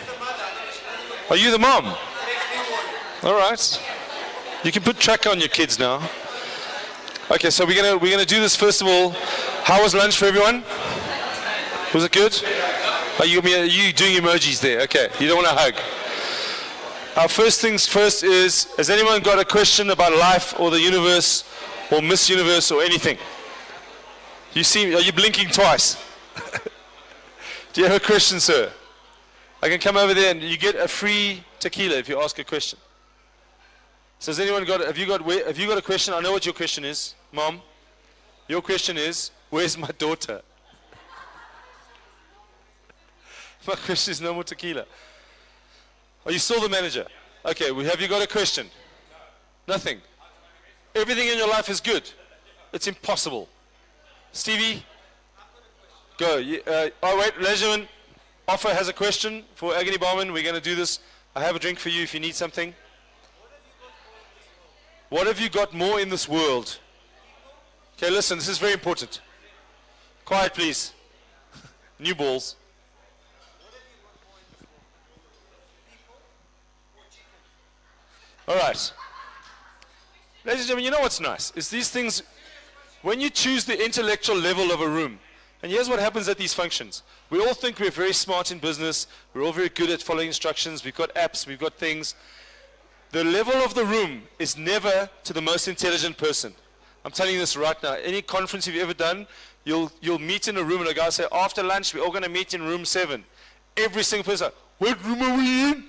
Are you the mom? All right. You can put tracker on your kids now. Okay, so we're gonna do this first of all. How was lunch for everyone? Was it good? Are you doing emojis there? Okay, you don't want to hug. Our first things first is, has anyone got a question about life or the universe or Miss Universe or anything? Are you blinking twice? Do you have a question, sir? I can come over there and you get a free tequila if you ask a question. So has anyone have you got a question? I know what your question is, Mom. Your question is, where's my daughter? My question is no more tequila. Are you still the manager? Okay, have you got a question? Nothing. Everything in your life is good. It's impossible. Stevie? Go. Oh, wait, ladies and gentlemen. Offer has a question for Agony Barman. We're going to do this. I have a drink for you if you need something. What have you got more in this world? Okay, listen, this is very important. Quiet, please. New balls. All right. Ladies and gentlemen, you know what's nice? Is these things, when you choose the intellectual level of a room, and here's what happens at these functions. We all think we're very smart in business. We're all very good at following instructions. We've got apps. We've got things. The level of the room is never to the most intelligent person. I'm telling you this right now. Any conference you've ever done, you'll meet in a room and a guy will say, after lunch, we're all going to meet in room 7. Every single person, what room are we in?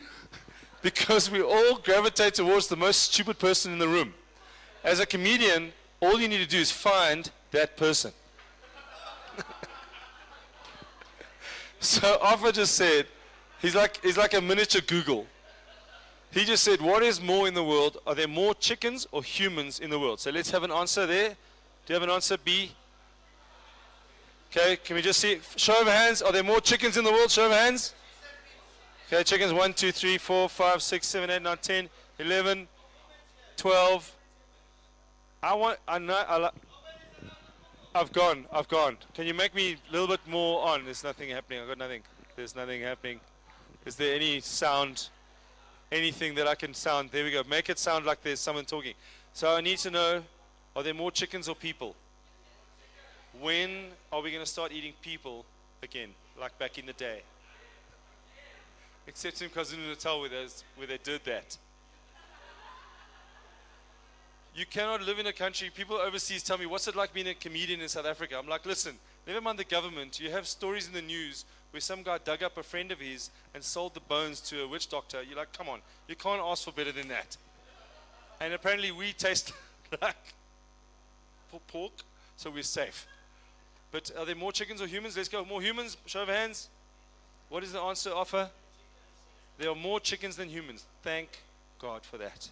Because we all gravitate towards the most stupid person in the room. As a comedian, All you need to do is find that person. So Arthur just said, he's like a miniature Google. He just said, what is more in the world? Are there more chickens or humans in the world? So let's have an answer there. Do you have an answer, B? Okay, can we just see? Show of hands. Are there more chickens in the world? Show of hands. Okay, chickens 1, 2, 3, 4, 5, 6, 7, 8, 9, 10, 11, 12. I've gone. Can you make me a little bit more on? There's nothing happening. I've got nothing. There's nothing happening. Is there any sound? Anything that I can sound? There we go. Make it sound like there's someone talking. So I need to know, are there more chickens or people? When are we going to start eating people again, like back in the day? Except in KwaZulu-Natal where they did that. You cannot live in a country, people overseas tell me, what's it like being a comedian in South Africa? I'm like, listen, never mind the government. You have stories in the news where some guy dug up a friend of his and sold the bones to a witch doctor. You're like, come on, you can't ask for better than that. And apparently we taste like pork, so we're safe. But are there more chickens or humans? Let's go. More humans, show of hands. What is the answer, Offer? There are more chickens than humans. Thank God for that.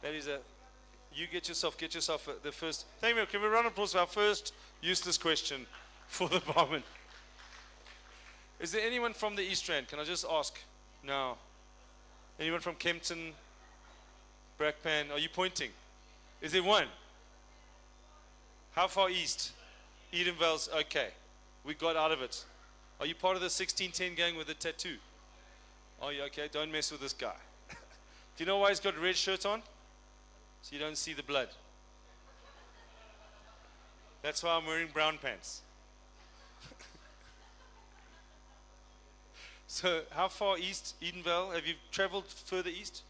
That is a... You get yourself the first. Thank you. Can we run applause for our first useless question for the barman? Is there anyone from the East Rand? Can I just ask? No. Anyone from Kempton, Brakpan? Are you pointing? Is there one? How far east? Edenvale's okay. We got out of it. Are you part of the 1610 gang with the tattoo? Are you okay? Don't mess with this guy. Do you know why he's got a red shirt on? So you don't see the blood. That's why I'm wearing brown pants. So how far east, Edenvale? Have you traveled further east?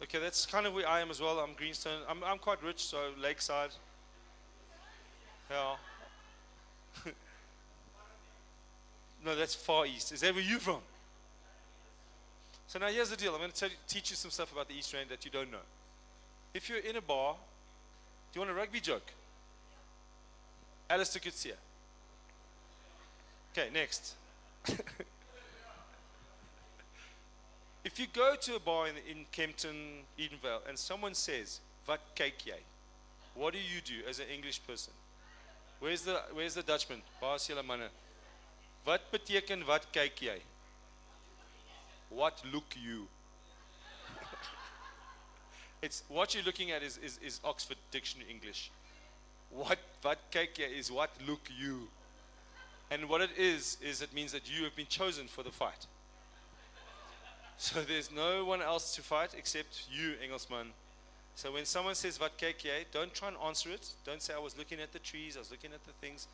Okay, that's kind of where I am as well. I'm Greenstone. I'm quite rich, so Lakeside. Yeah. No, that's far east. Is that where you're from? So now here's the deal. I'm going to teach you some stuff about the East Rand that you don't know. If you're in a bar, do you want a rugby joke? Alistair Kutsia. Okay, next. If you go to a bar in Kempton, Edenvale, and someone says, "Wat kyk jy?" What do you do as an English person? Where's the Dutchman? Waar is julle manne? Wat beteken wat kyk jy? What look you? It's what you're looking at is Oxford Dictionary English. What kyk jy is what look you. And what it is it means that you have been chosen for the fight. So there's no one else to fight except you, Engelsman. So when someone says wat kyk jy, don't try and answer it. Don't say I was looking at the trees, I was looking at the things.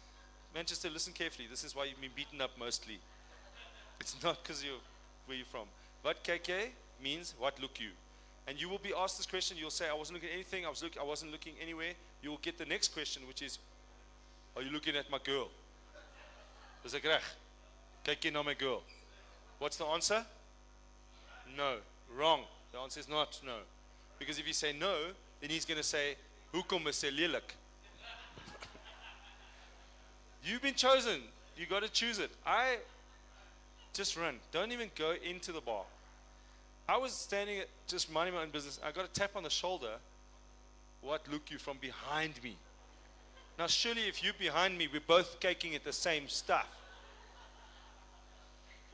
Manchester, listen carefully. This is why you've been beaten up mostly. It's not because you're where you're from. Wat kyk jy means what look you. And you will be asked this question, you'll say I wasn't looking at anything, I wasn't looking anywhere. You will get the next question, which is, are you looking at my girl? Dis ek reg? Kyk jy na my girl? What's the answer? No. Wrong. The answer is not no. Because if you say no, then he's going to say, hoekom is sy lelik? You've been chosen. You got to choose it. Just run. Don't even go into the bar. I was standing just minding my own business. I got a tap on the shoulder. What look you from behind me? Now surely if you're behind me, we're both caking at the same stuff.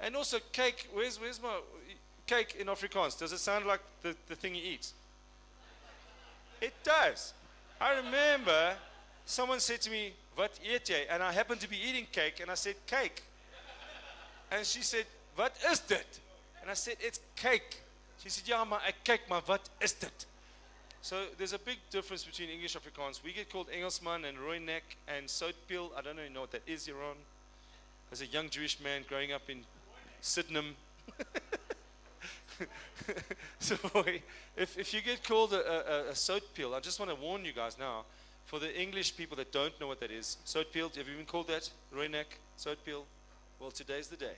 And also cake, where's my cake in Afrikaans? Does it sound like the thing you eat? It does. I remember someone said to me, wat eet jy? And I happened to be eating cake and I said cake. And she said, wat is dit? And I said, it's cake. She said, ja, maar ek kyk, maar wat is dit? So there's a big difference between English and Afrikaans. We get called Engelsman and Rooinek and Soutpil. I don't even know what that is, Yaron. As a young Jewish man growing up in Sydenham. So if you get called a Soutpil, I just want to warn you guys now, for the English people that don't know what that is, Soutpil, have you been called that? Rooinek, Soutpil? Well, today's the day.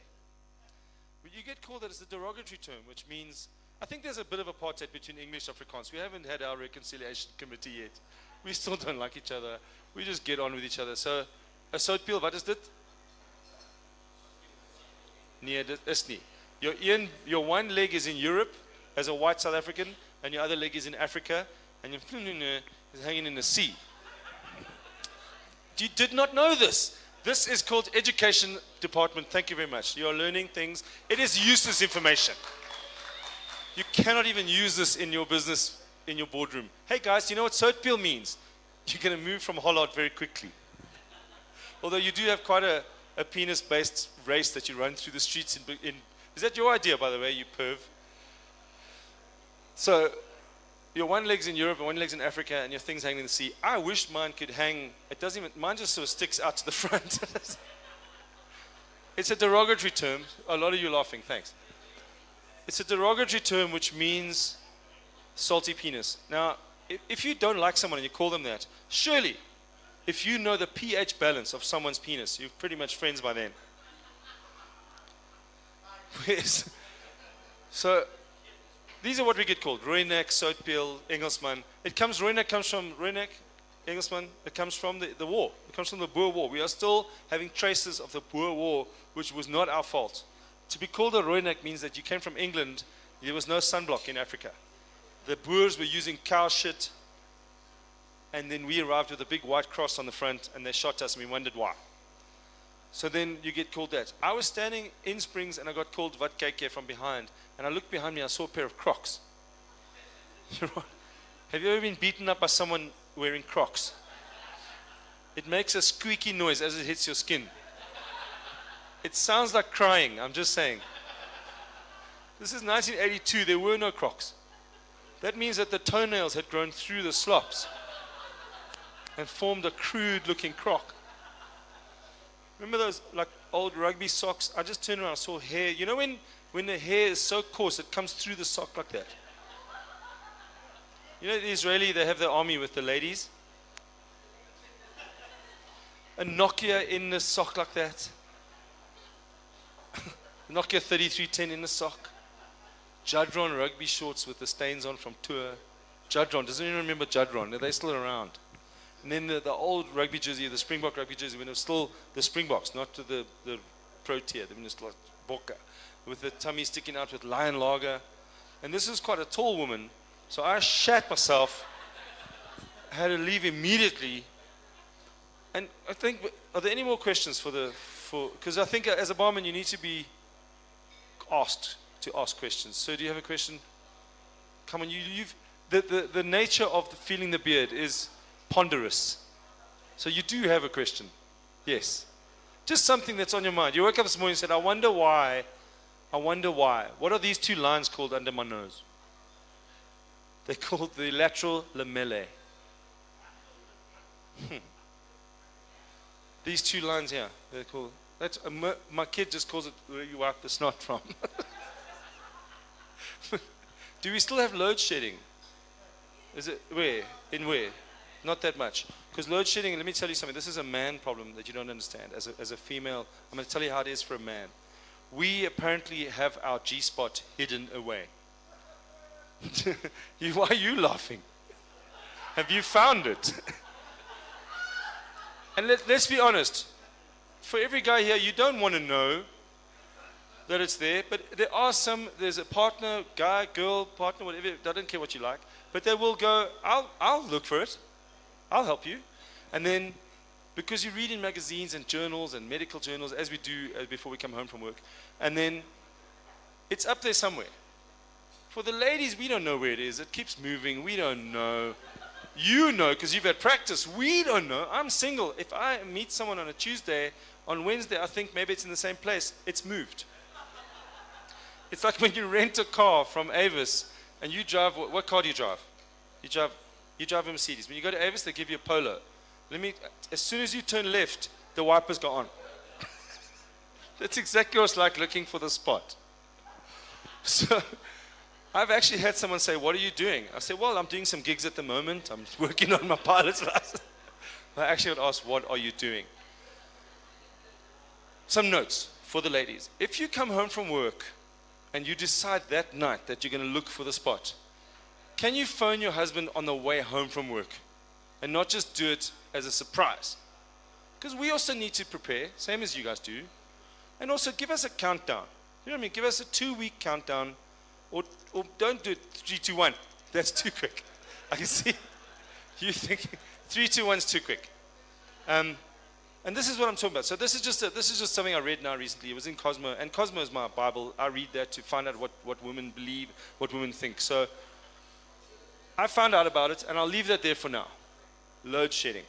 But you get called that as a derogatory term, which means I think there's a bit of apartheid between English and Afrikaans. We haven't had our reconciliation committee yet. We still don't like each other. We just get on with each other. So, 'n soutpeel, wat is dit? Nee, dit is nie. Your one leg is in Europe as a white South African, and your other leg is in Africa, and your is hanging in the sea. You did not know this. This is called Education Department. Thank you very much. You are learning things. It is useless information. You cannot even use this in your business, in your boardroom. Hey guys, you know what soutpeel means? You're going to move from Hollard very quickly. Although you do have quite a penis-based race that you run through the streets in. Is that your idea, by the way, you perv? So, your one leg's in Europe and one leg's in Africa, and your thing's hanging in the sea. I wish mine could hang. It doesn't even. Mine just sort of sticks out to the front. It's a derogatory term. A lot of you laughing. Thanks. It's a derogatory term which means salty penis. Now, if you don't like someone and you call them that, surely, if you know the pH balance of someone's penis, you're pretty much friends by then. So, these are what we get called: Rooinek, soutpeel, Engelsman. Rooinek comes from Rooinek, Engelsman. It comes from the war. It comes from the Boer War. We are still having traces of the Boer War, which was not our fault. To be called a Rooinek means that you came from England. There was no sunblock in Africa. The Boers were using cow shit, and then we arrived with a big white cross on the front, and they shot us, and we wondered why. So then you get called that. I was standing in Springs, and I got called Wat kyk jy from behind, and I looked behind me, I saw a pair of Crocs. Have you ever been beaten up by someone wearing Crocs? It makes a squeaky noise as it hits your skin. It sounds like crying, I'm just saying. This is 1982, there were no Crocs. That means that the toenails had grown through the slops and formed a crude looking Croc. Remember those like old rugby socks? I just turned around and saw hair. You know when the hair is so coarse it comes through the sock like that? You know the Israeli, they have the army with the ladies? A Nokia in the sock like that. Nokia 3310 in the sock. Judron rugby shorts with the stains on from tour. Judron, doesn't anyone remember Judron? Are they still around? And then the old rugby jersey, the Springbok rugby jersey, when it was still the Springboks, not to the pro tier, when it was like Bokke, with the tummy sticking out with lion lager. And this is quite a tall woman, so I shat myself, had to leave immediately. And I think, are there any more questions because I think as a barman you need to be asked to ask questions. So do you have a question? Come on, the nature of feeling the beard is ponderous. So you do have a question. Yes. Just something that's on your mind. You woke up this morning and said, I wonder why. What are these two lines called under my nose? They're called the lateral lamellae. These two lines here, they're called, my kid just calls it where you wipe the snot from. Do we still have load shedding? Is it where? In where? Not that much. Because load shedding, let me tell you something, this is a man problem that you don't understand. As a female, I'm going to tell you how it is for a man. We apparently have our G-spot hidden away. Why are you laughing? Have you found it? And let's be honest. For every guy here, you don't want to know that it's there, but there's a partner, guy, girl, partner, whatever, I don't care what you like, but they will go, I'll look for it. I'll help you. And then, because you read in magazines and journals and medical journals, as we do before we come home from work, and then it's up there somewhere. For the ladies, we don't know where it is. It keeps moving. We don't know. You know, because you've had practice. We don't know. I'm single. If I meet someone on a Tuesday, on Wednesday, I think maybe it's in the same place. It's moved. It's like when you rent a car from Avis and you drive, what car do you drive? You drive a Mercedes. When you go to Avis, they give you a Polo. As soon as you turn left, the wipers go on. That's exactly what it's like looking for the spot. So I've actually had someone say, what are you doing? I say, well, I'm doing some gigs at the moment. I'm working on my pilot's license. I actually would ask, what are you doing? Some notes for the ladies. If you come home from work and you decide that night that you're going to look for the spot, can you phone your husband on the way home from work and not just do it as a surprise? Because we also need to prepare, same as you guys do, and also give us a countdown. You know what I mean? Give us a 2-week countdown, or don't do it 3, 2, 1. That's too quick. I can see you thinking 3, 2, 1 is too quick. And this is what I'm talking about. So this is just something I read now recently. It was in Cosmo, and Cosmo is my Bible. I read that to find out what women believe, what women think. So I found out about it, and I'll leave that there for now. Load shedding.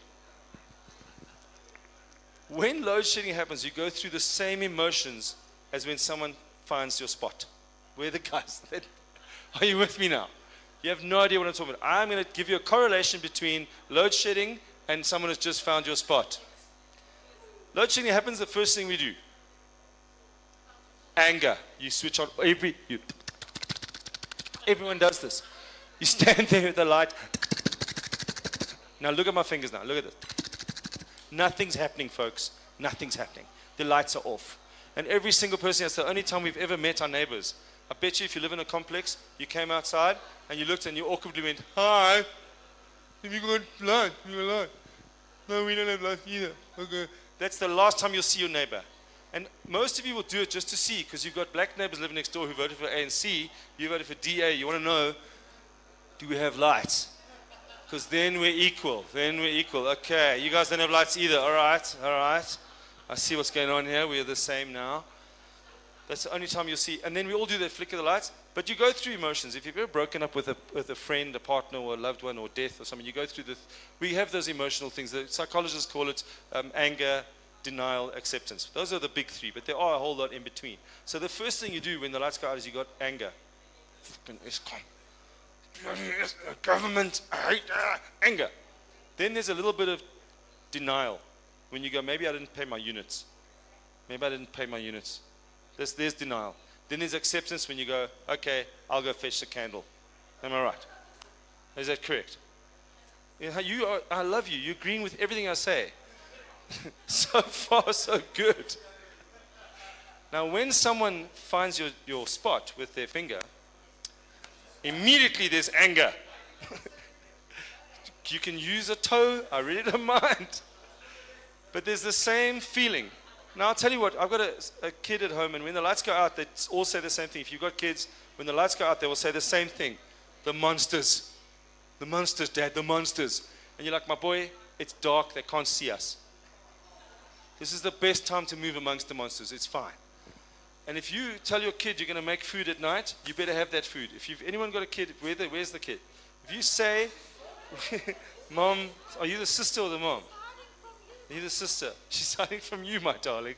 When load shedding happens, you go through the same emotions as when someone finds your spot. Where are the guys? Are you with me now? You have no idea what I'm talking about. I'm going to give you a correlation between load shedding and someone who's just found your spot. Load shedding happens, the first thing we do. Anger. You switch on everyone does this. You stand there with the light. Now look at my fingers now. Look at this. Nothing's happening, folks. Nothing's happening. The lights are off. And every single person, that's the only time we've ever met our neighbors. I bet you if you live in a complex, you came outside and you looked and you awkwardly went, "Hi, have you got light? You got light?" "No, we don't have light either." "Okay." That's the last time you'll see your neighbor. And most of you will do it just to see, because you've got black neighbors living next door who voted for ANC, you voted for DA, you want to know, do we have lights? Because then we're equal. Okay, you guys don't have lights either. All right. I see what's going on here. We're the same now. That's the only time you'll see. And then we all do that, flicker the lights. But you go through emotions. If you've ever broken up with a friend, a partner, or a loved one, or death, or something, you go through we have those emotional things. The psychologists call it anger, denial, acceptance. Those are the big 3, but there are a whole lot in between. So the first thing you do when the lights go out is you got anger. Fucking ESCOM. Bloody government, I hate anger. Then there's a little bit of denial when you go, maybe I didn't pay my units. There's denial. Then there's acceptance when you go, okay, I'll go fetch the candle. Am I right? Is that correct? I love you. You're agreeing with everything I say. So far, so good. Now, when someone finds your spot with their finger, immediately there's anger. You can use a toe, I really don't mind. But there's the same feeling. Now, I'll tell you what, I've got a kid at home, and when the lights go out, they all say the same thing. If you've got kids, when the lights go out, they will say the same thing. The monsters. The monsters, Dad, the monsters. And you're like, my boy, it's dark, they can't see us. This is the best time to move amongst the monsters, it's fine. And if you tell your kid you're going to make food at night, you better have that food. If anyone got a kid, where's the kid? If you say, Mom, are you the sister or the mom? You're the sister. She's hiding from you, my darling.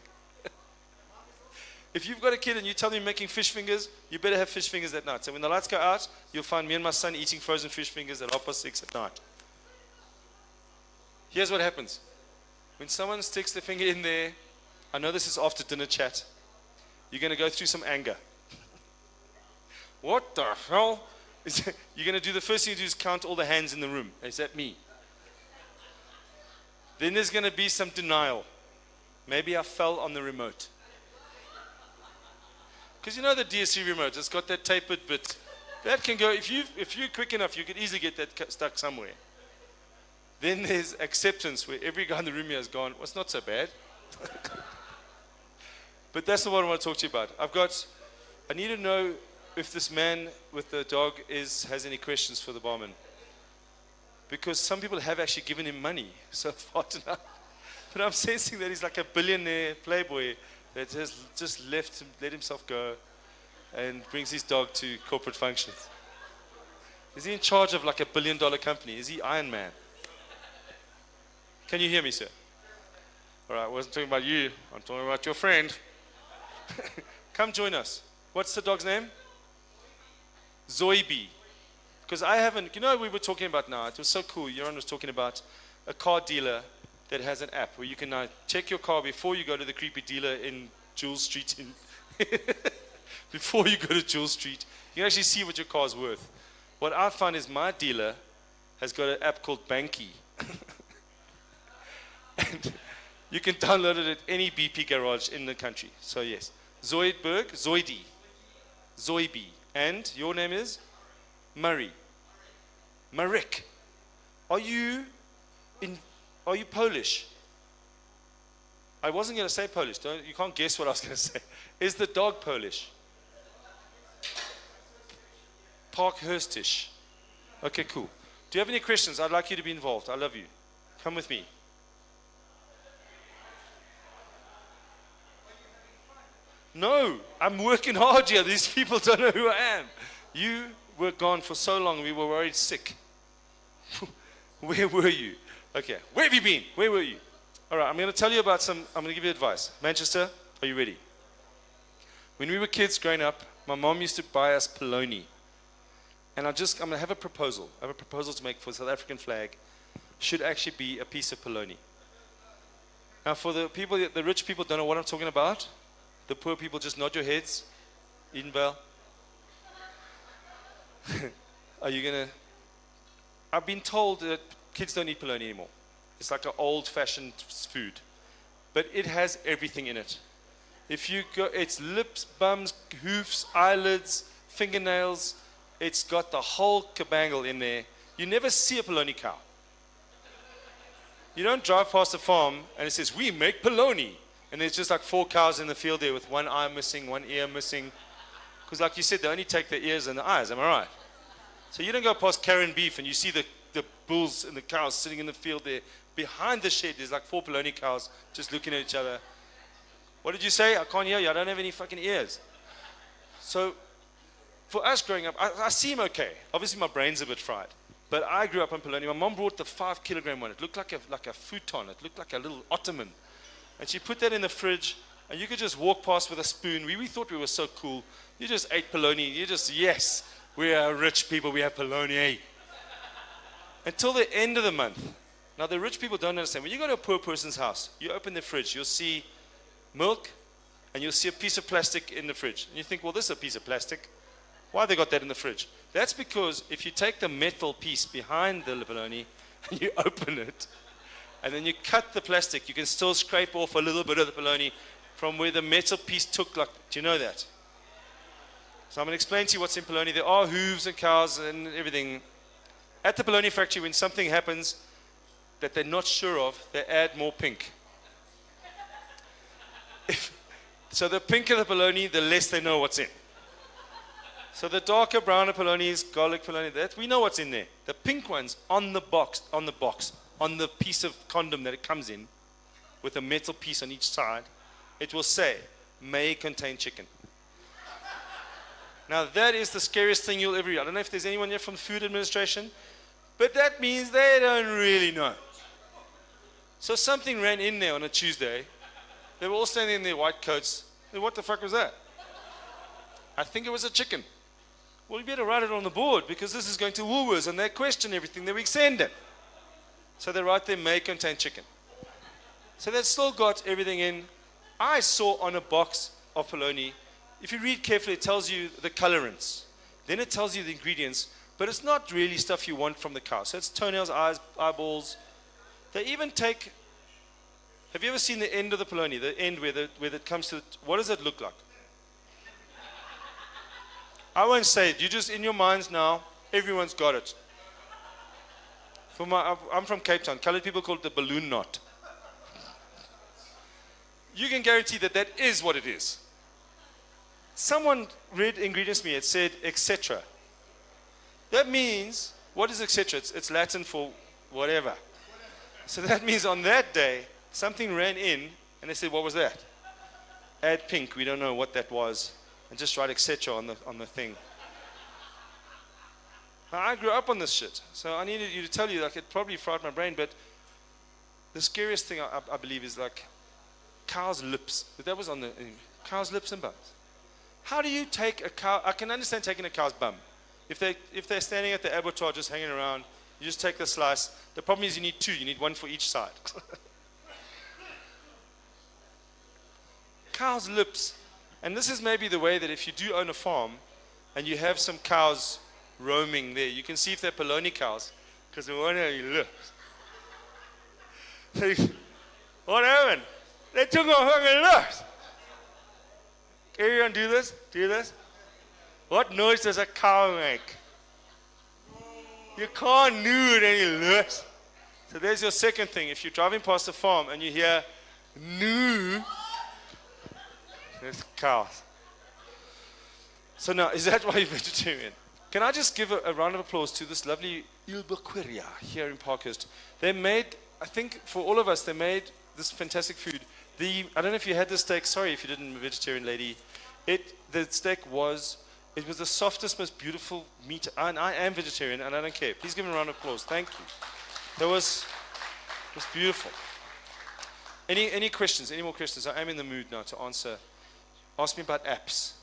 If you've got a kid and you tell them you're making fish fingers, you better have fish fingers that night. So when the lights go out, you'll find me and my son eating frozen fish fingers at 6:30 at night. Here's what happens. When someone sticks their finger in there, I know this is after dinner chat, you're going to go through some anger. What the hell? You're going to do, the first thing you do is count all the hands in the room. Is that me? Then there's going to be some denial. Maybe I fell on the remote. Because you know the DSG remote, it's got that tapered bit. That can go, if you're quick enough, you could easily get that stuck somewhere. Then there's acceptance, where every guy in the room here has gone, well, it's not so bad. But that's not what I want to talk to you about. I need to know if this man with the dog has any questions for the barman. Because some people have actually given him money so far tonight. But I'm sensing that he's like a billionaire playboy that has just let himself go and brings his dog to corporate functions. Is he in charge of like $1 billion company? Is he Iron Man? Can you hear me, sir? All right, I wasn't talking about you. I'm talking about your friend. Come join us. What's the dog's name? Zoibi. Because we were talking about now, it was so cool. Yaron was talking about a car dealer that has an app where you can now check your car before you go to the creepy dealer in Jules Street. Before you go to Jules Street, you can actually see what your car's worth. What I found is my dealer has got an app called Banky. And you can download it at any BP garage in the country. So yes, Zoidberg, Zoidi. Zoibi. And your name is? Murray. Marek. Are you Polish? I wasn't going to say Polish. You can't guess what I was going to say. Is the dog Polish? Parkhurstish. Okay, cool. Do you have any questions? I'd like you to be involved. I love you. Come with me. No, I'm working hard here. These people don't know who I am. You were gone for so long, we were worried sick. Where were you? Okay, where have you been? Where were you? All right, I'm going to tell you about I'm going to give you advice. Manchester, are you ready? When we were kids growing up, my mom used to buy us polony. And I'm going to have a proposal. I have a proposal to make for the South African flag. Should actually be a piece of polony. Now, for the people, the rich people don't know what I'm talking about. The poor people just nod your heads. Edenvale. Are you going to... I've been told that kids don't eat polony anymore. It's like an old-fashioned food. But it has everything in it. If you go, it's lips, bums, hoofs, eyelids, fingernails. It's got the whole cabangle in there. You never see a polony cow. You don't drive past a farm and it says, we make polony. And there's just like 4 cows in the field there with one eye missing, one ear missing. Because like you said, they only take the ears and the eyes, am I right? So you don't go past Karen beef and you see the bulls and the cows sitting in the field there. Behind the shed, there's like 4 polony cows just looking at each other. What did you say? I can't hear you. I don't have any fucking ears. So for us growing up, I seem okay. Obviously my brain's a bit fried. But I grew up on polony. My mom brought the 5 kilogram one. It looked like a futon. It looked like a little ottoman. And she put that in the fridge, and you could just walk past with a spoon. We thought we were so cool. You just ate polony. You just, yes, we are rich people. We have polony. Until the end of the month. Now, the rich people don't understand. When you go to a poor person's house, you open the fridge, you'll see milk, and you'll see a piece of plastic in the fridge. And you think, well, this is a piece of plastic. Why have they got that in the fridge? That's because if you take the metal piece behind the polony and you open it, and then you cut the plastic, you can still scrape off a little bit of the polony from where the metal piece took. Like, do you know that? So I'm going to explain to you what's in polony. There are hooves and cows and everything. At the polony factory, when something happens that they're not sure of, they add more pink. So the pinker the polony, the less they know what's in. So the darker brown polony is garlic polony. That we know what's in there. The pink ones on the piece of condom that it comes in, with a metal piece on each side, it will say, may contain chicken. Now that is the scariest thing you'll ever read. I don't know if there's anyone here from the Food Administration, but that means they don't really know. So something ran in there on a Tuesday. They were all standing in their white coats. What the fuck was that? I think it was a chicken. Well, you better write it on the board because this is going to Woolworths and they question everything that we send them. So they write there, may contain chicken. So they've still got everything in. I saw on a box of polony, if you read carefully, it tells you the colorants. Then it tells you the ingredients, but it's not really stuff you want from the cow. So it's toenails, eyes, eyeballs. They even take, have you ever seen the end of the polony, the end where it comes to, what does it look like? I won't say it. You just, in your minds now, everyone's got it. I'm from Cape Town. Colored people call it the balloon knot. You can guarantee that that is what it is. Someone read ingredients to me. It said, etc. That means, what is etc.? It's Latin for whatever. So that means on that day, something ran in, and they said, what was that? Add pink. We don't know what that was. And just write etc. on the thing. Now, I grew up on this shit, so I needed you to tell you, like, it probably fried my brain, but the scariest thing I believe is like cow's lips. That was on the cow's lips and bums. How do you take a cow? I can understand taking a cow's bum. If they're standing at the abattoir just hanging around, you just take the slice. The problem is you need 2. You need 1 for each side. Cow's lips. And this is maybe the way that if you do own a farm and you have some cows roaming there, you can see if they're polony cows because they won't have any lips. What happened? They took my fucking lips. Everyone do this? Do this? What noise does a cow make? You can't do it any less. So there's your second thing. If you're driving past a farm and you hear moo, there's cows. So now, is that why you're vegetarian? Can I just give a round of applause to this lovely Ilbequeria here in Parkhurst? They made, I think for all of us, they made this fantastic food. I don't know if you had the steak, sorry if you didn't, vegetarian lady. The steak was the softest, most beautiful meat. And I am vegetarian and I don't care. Please give me a round of applause. Thank you. That was beautiful. Any questions? Any more questions? I am in the mood now to answer. Ask me about apps.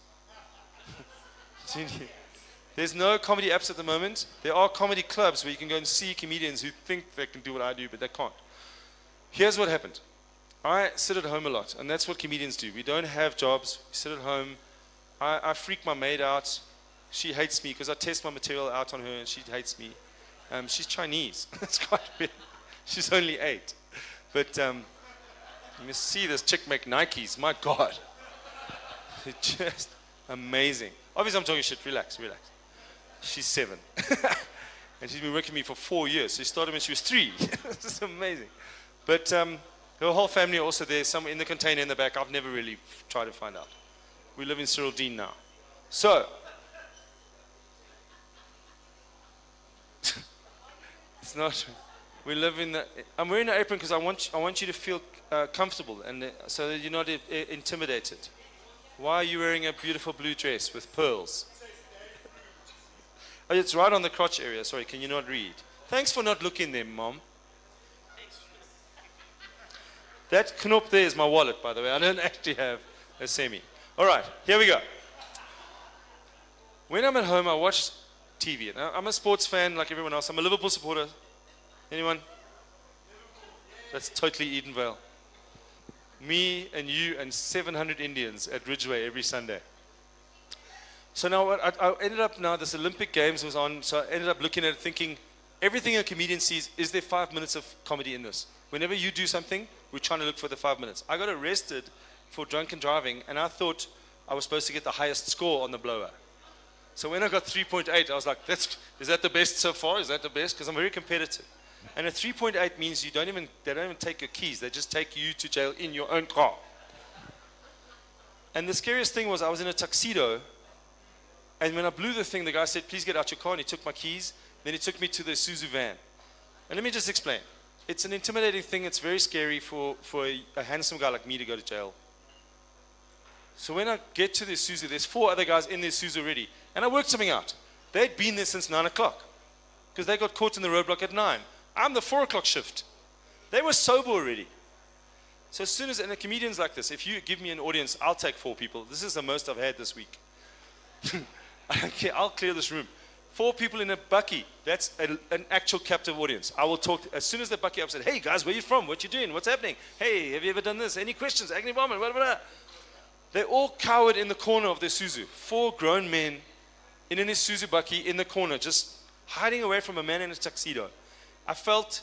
There's no comedy apps at the moment. There are comedy clubs where you can go and see comedians who think they can do what I do, but they can't. Here's what happened. I sit at home a lot, and that's what comedians do. We don't have jobs. We sit at home. I freak my maid out. She hates me because I test my material out on her, and she hates me. She's Chinese. It's quite weird. She's only 8. But you must see this chick make Nikes. My God. It's just amazing. Obviously, I'm talking shit. Relax. She's 7. And she's been working with me for 4 years. She started when she was 3. This is amazing. But her whole family are also there, some in the container in the back. I've never really tried to find out. We live in Cyril Dean now. So, it's not, we live in the, I'm wearing an apron because I want you to feel comfortable and so that you're not intimidated. Why are you wearing a beautiful blue dress with pearls? Oh, it's right on the crotch area. Sorry, can you not read? Thanks for not looking there, Mom. That knop there is my wallet, by the way. I don't actually have a semi. All right, here we go. When I'm at home, I watch TV. And I'm a sports fan like everyone else. I'm a Liverpool supporter. Anyone? That's totally Edenvale. Me and you and 700 Indians at Ridgeway every Sunday. So now I ended up now, this Olympic Games was on, so I ended up looking at it thinking, everything a comedian sees, is there 5 minutes of comedy in this? Whenever you do something, we're trying to look for the 5 minutes. I got arrested for drunken driving, and I thought I was supposed to get the highest score on the blower. So when I got 3.8, I was like, is that the best so far? Is that the best? Because I'm very competitive. And a 3.8 means they don't even take your keys. They just take you to jail in your own car. And the scariest thing was I was in a tuxedo, and when I blew the thing, the guy said, please get out your car, and he took my keys. Then he took me to the Isuzu van. And let me just explain. It's an intimidating thing. It's very scary for a handsome guy like me to go to jail. So when I get to the Isuzu, there's 4 other guys in the Isuzu already. And I worked something out. They'd been there since 9 o'clock because they got caught in the roadblock at 9. I'm the 4 o'clock shift. They were sober already. So as soon as, and a comedian's like this, if you give me an audience, I'll take 4 people. This is the most I've had this week. I don't care, I'll clear this room. 4 people in a bucky, that's an actual captive audience. I will talk, as soon as the bucky up said, hey guys, where you from? What you doing? What's happening? Hey, have you ever done this? Any questions? Agony bombing, blah, blah, blah. They all cowered in the corner of their Isuzu. 4 grown men in an Isuzu bucky in the corner, just hiding away from a man in a tuxedo. I felt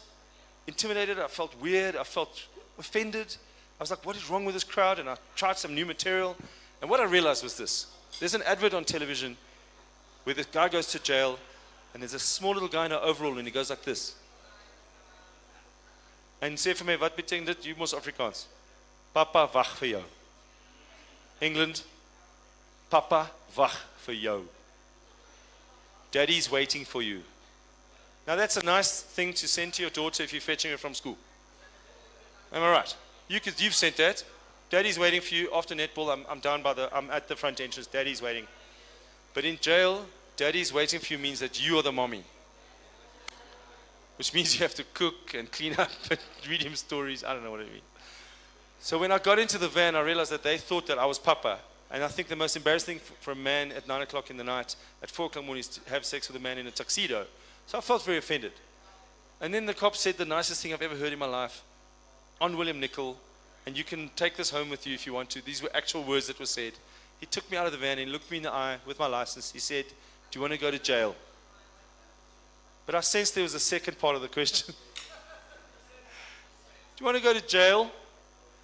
intimidated, I felt weird, I felt offended. I was like, what is wrong with this crowd? And I tried some new material. And what I realized was this. There's an advert on television where this guy goes to jail and there's a small little guy in an overall and he goes like this. En sê vir my, wat beteken dit? Jy mos Afrikaans. Papa wag vir jou. England, Papa wag vir jou. Daddy's waiting for you. Now that's a nice thing to send to your daughter if you're fetching her from school. Am I right? You've sent that. Daddy's waiting for you after netball. I'm at the front entrance. Daddy's waiting. But in jail, Daddy's waiting for you means that you are the mommy. Which means you have to cook and clean up and read him stories. I don't know what it means. So when I got into the van, I realized that they thought that I was Papa. And I think the most embarrassing thing for a man at 9 o'clock in the night, at 4 o'clock in the morning, is to have sex with a man in a tuxedo. So I felt very offended. And then the cop said the nicest thing I've ever heard in my life on William Nicol, and you can take this home with you if you want to. These were actual words that were said. He took me out of the van and he looked me in the eye with my license. He said, do you want to go to jail? But I sensed there was a second part of the question. Do you want to go to jail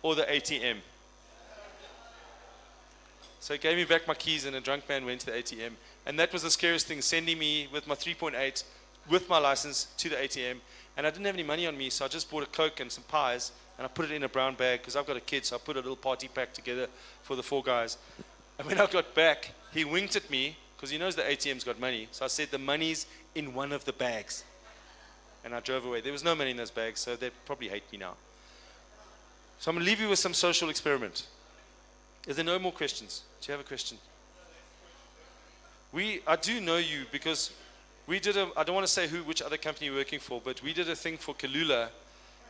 or the ATM? So he gave me back my keys, and a drunk man went to the ATM. And that was the scariest thing, sending me with my 3.8, with my license, to the ATM. And I didn't have any money on me, so I just bought a Coke and some pies, and I put it in a brown bag, because I've got a kid, so I put a little party pack together for the 4 guys. And when I got back, he winked at me, because he knows the ATM's got money. So I said, the money's in one of the bags. And I drove away. There was no money in those bags, so they probably hate me now. So I'm going to leave you with some social experiment. Is there no more questions? Do you have a question? I do know you because we did I don't want to say which other company you're working for, but we did a thing for Kalula,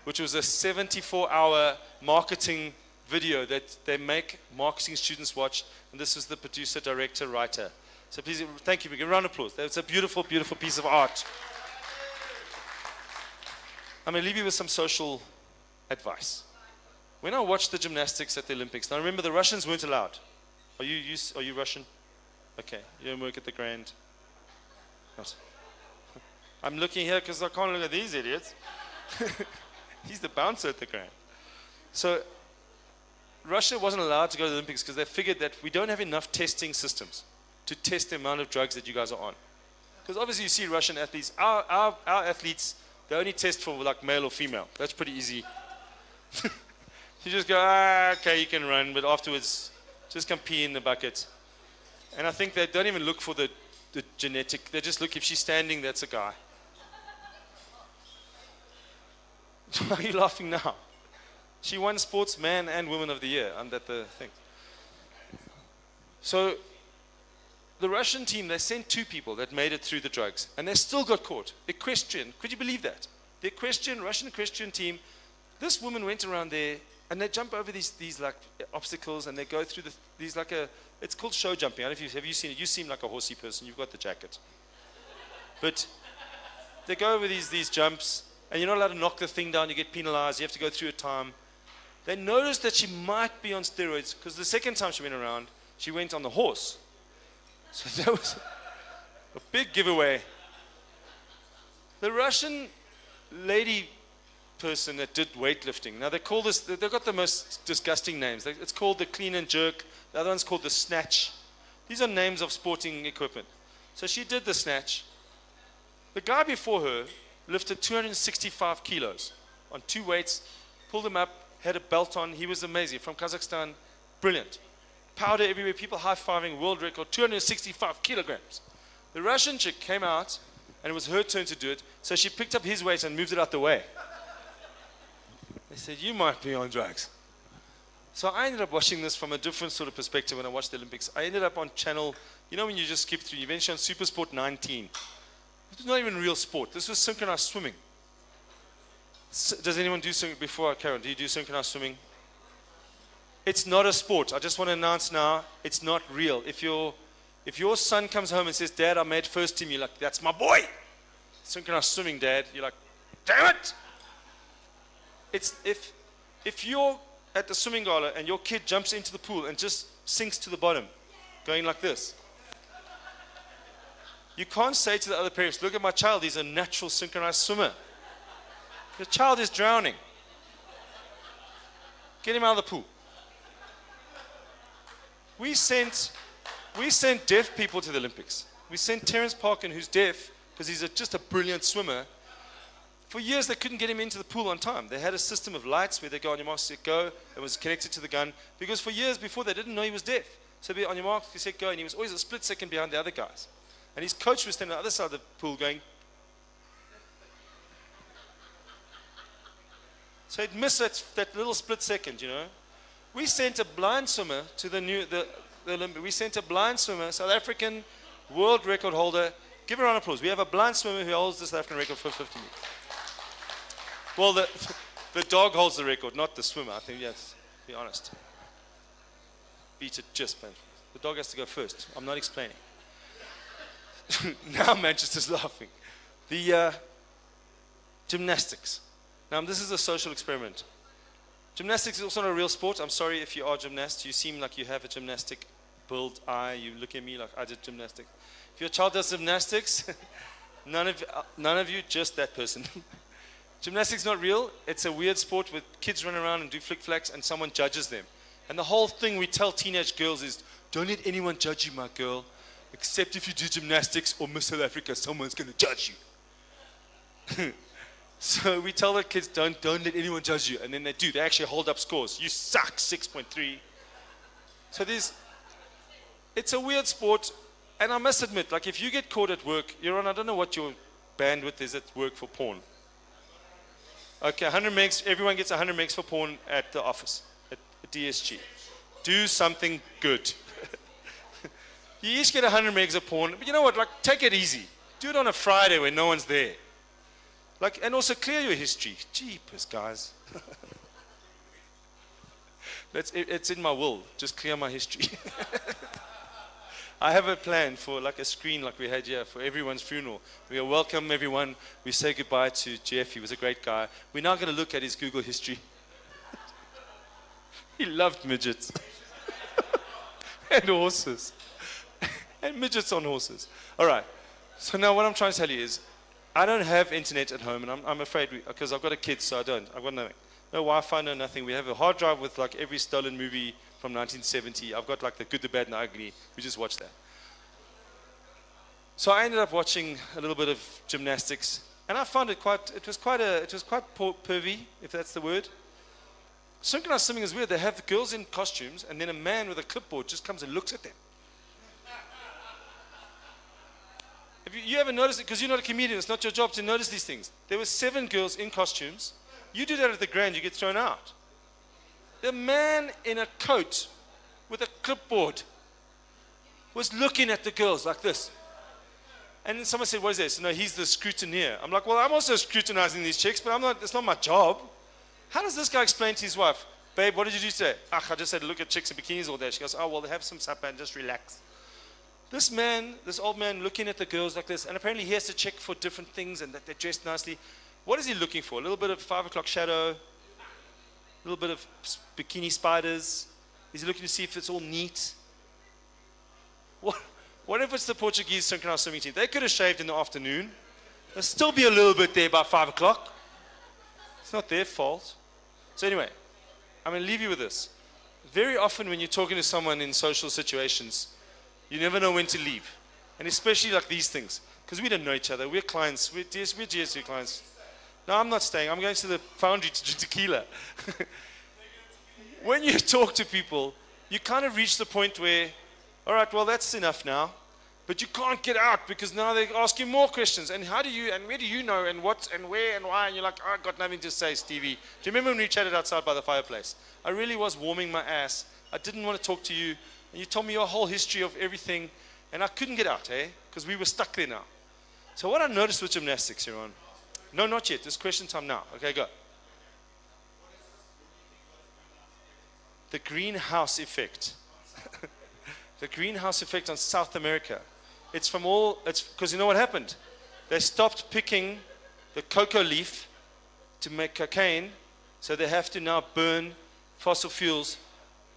which was a 74-hour marketing video that they make marketing students watch, and this was the producer, director, writer. So please, thank you. We give a round of applause. That's a beautiful, beautiful piece of art. I'm going to leave you with some social advice. When I watched the gymnastics at the Olympics, now remember the Russians weren't allowed. Are you Russian? Okay, you don't work at the Grand. Not. I'm looking here because I can't look at these idiots. He's the bouncer at the Grand. So Russia wasn't allowed to go to the Olympics because they figured that we don't have enough testing systems to test the amount of drugs that you guys are on. Because obviously you see Russian athletes, our athletes, they only test for like male or female. That's pretty easy. You just go, okay, you can run, but afterwards, just come pee in the bucket. And I think they don't even look for the genetic, they just look, if she's standing, that's a guy. Why are you laughing now? She won Sportsman and Woman of the Year under the thing. So, the Russian team, they sent 2 people that made it through the drugs, and they still got caught. Equestrian, could you believe that? The Russian equestrian team, this woman went around there, and they jump over these like obstacles, and they go through these like it's called show jumping. I don't know if have you seen it? You seem like a horsey person. You've got the jacket. But they go over these jumps, and you're not allowed to knock the thing down. You get penalized. You have to go through a time. They noticed that she might be on steroids because the second time she went around, she went on the horse. So that was a big giveaway. The Russian lady person that did weightlifting. Now they call this, they've got the most disgusting names. It's called the clean and jerk. The other one's called the snatch. These are names of sporting equipment. So she did the snatch. The guy before her lifted 265 kilos on 2 weights, pulled him up, had a belt on. He was amazing. From Kazakhstan, brilliant. Powder everywhere, people high-fiving, world record, 265 kilograms. The Russian chick came out, and it was her turn to do it, so she picked up his weight and moved it out the way. They said, you might be on drugs. So I ended up watching this from a different sort of perspective when I watched the Olympics. I ended up on channel, you know when you just skip through, you eventually on Super Sport 19. It was not even real sport. This was synchronized swimming. Does anyone do before I carry on? Do you do synchronized swimming? It's not a sport. I just want to announce now, it's not real. If your son comes home and says, Dad, I made first team, you're like, that's my boy. Synchronized swimming, Dad. You're like, damn it. It's if you're at the swimming gala and your kid jumps into the pool and just sinks to the bottom, going like this. You can't say to the other parents, look at my child, he's a natural synchronized swimmer. The child is drowning. Get him out of the pool. We sent deaf people to the Olympics. We sent Terence Parkin, who's deaf, because he's just a brilliant swimmer. For years, they couldn't get him into the pool on time. They had a system of lights where they go on your mark, set, go. It was connected to the gun. Because for years before, they didn't know he was deaf. So be on your mark, set, go. And he was always a split second behind the other guys. And his coach was standing on the other side of the pool going. So he'd miss that little split second, you know. We sent a blind swimmer to the Olympics. We sent a blind swimmer, South African world record holder. Give her a round of applause. We have a blind swimmer who holds the South African record for 50 meters. Well, the dog holds the record, not the swimmer. I think, yes, to be honest. Beat it just painful. The dog has to go first. I'm not explaining. Now Manchester's laughing. The gymnastics. Now, this is a social experiment. Gymnastics is also not a real sport. I'm sorry if you are gymnasts. You seem like you have a gymnastic build eye. You look at me like I did gymnastics. If your child does gymnastics, none of you, just that person. Gymnastics is not real. It's a weird sport where kids run around and do flick-flacks and someone judges them. And the whole thing we tell teenage girls is, Don't let anyone judge you, my girl, except if you do gymnastics or Miss South Africa, someone's going to judge you. So we tell the kids, don't let anyone judge you. And then they do. They actually hold up scores. You suck, 6.3. So it's a weird sport. And I must admit, like if you get caught at work, you're on, I don't know what your bandwidth is at work for porn. Okay, 100 megs, everyone gets 100 megs for porn at the office, at DSG. Do something good. You each get 100 megs of porn, but you know what, like take it easy. Do it on a Friday when no one's there. Like, and also clear your history. Jeepers, guys. It's in my will, just clear my history. I have a plan for like a screen like we had here for everyone's funeral. We welcome everyone. We say goodbye to Jeff. He was a great guy. We're now going to look at his Google history. He loved midgets. And horses. And midgets on horses. All right. So now what I'm trying to tell you is I don't have internet at home, and I'm afraid because I've got a kid, so I don't. I've got nothing. No Wi-Fi, no nothing. We have a hard drive with like every stolen movie from 1970. I've got like The Good, the Bad, and the Ugly. We just watched that. So I ended up watching a little bit of gymnastics, and I found it quite pervy, if that's the word. Synchronized swimming is weird. They have the girls in costumes, and then a man with a clipboard just comes and looks at them. Have you ever noticed it? Because you're not a comedian. It's not your job to notice these things. There were 7 girls in costumes. You do that at the Grand, you get thrown out. The man in a coat with a clipboard was looking at the girls like this. And then someone said, what is this? No, he's the scrutineer. I'm like, well, I'm also scrutinizing these chicks, but it's not my job. How does this guy explain to his wife, babe, what did you do today? I just had to look at chicks in bikinis all day. She goes, oh, well, they have some supper and just relax. This old man looking at the girls like this, and apparently he has to check for different things and that they're dressed nicely. What is he looking for? A little bit of 5 o'clock shadow, a little bit of bikini spiders. Is he looking to see if it's all neat? What if it's the Portuguese synchronized swimming team? They could have shaved in the afternoon. There'll still be a little bit there by 5 o'clock. It's not their fault. So anyway, I'm going to leave you with this. Very often when you're talking to someone in social situations, you never know when to leave. And especially like these things. Because we don't know each other. We're clients. We're GSG clients. No, I'm not staying. I'm going to the foundry to drink tequila. When you talk to people, you kind of reach the point where, all right, well, that's enough now. But you can't get out because now they ask you more questions. And how do you, and where do you know, and what, and where, and why? And you're like, oh, I've got nothing to say, Stevie. Do you remember when we chatted outside by the fireplace? I really was warming my ass. I didn't want to talk to you. And you told me your whole history of everything. And I couldn't get out, eh? Because we were stuck there now. So what I noticed with gymnastics, Yaron, no, not yet. It's question time now. Okay, go. The greenhouse effect. The greenhouse effect on South America. It's because you know what happened? They stopped picking the cocoa leaf to make cocaine, so they have to now burn fossil fuels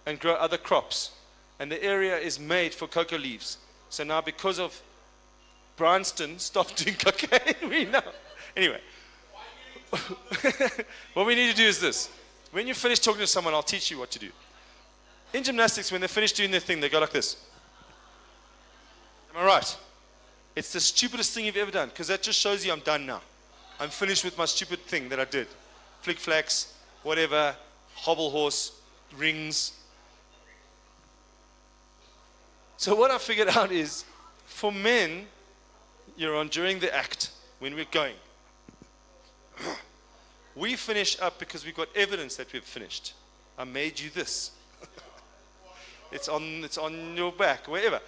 and grow other crops. And the area is made for cocoa leaves. So now because of Bryanston stopped doing cocaine, we know. Anyway, what we need to do is this. When you finish talking to someone, I'll teach you what to do. In gymnastics, when they finish doing their thing, they go like this. Am I right? It's the stupidest thing you've ever done, because that just shows you I'm done now. I'm finished with my stupid thing that I did. Flick flacks, whatever, hobble horse, rings. So what I figured out is, for men, you're on during the act, when we're going, we finish up because we've got evidence that we've finished. I made you this. It's on your back, wherever.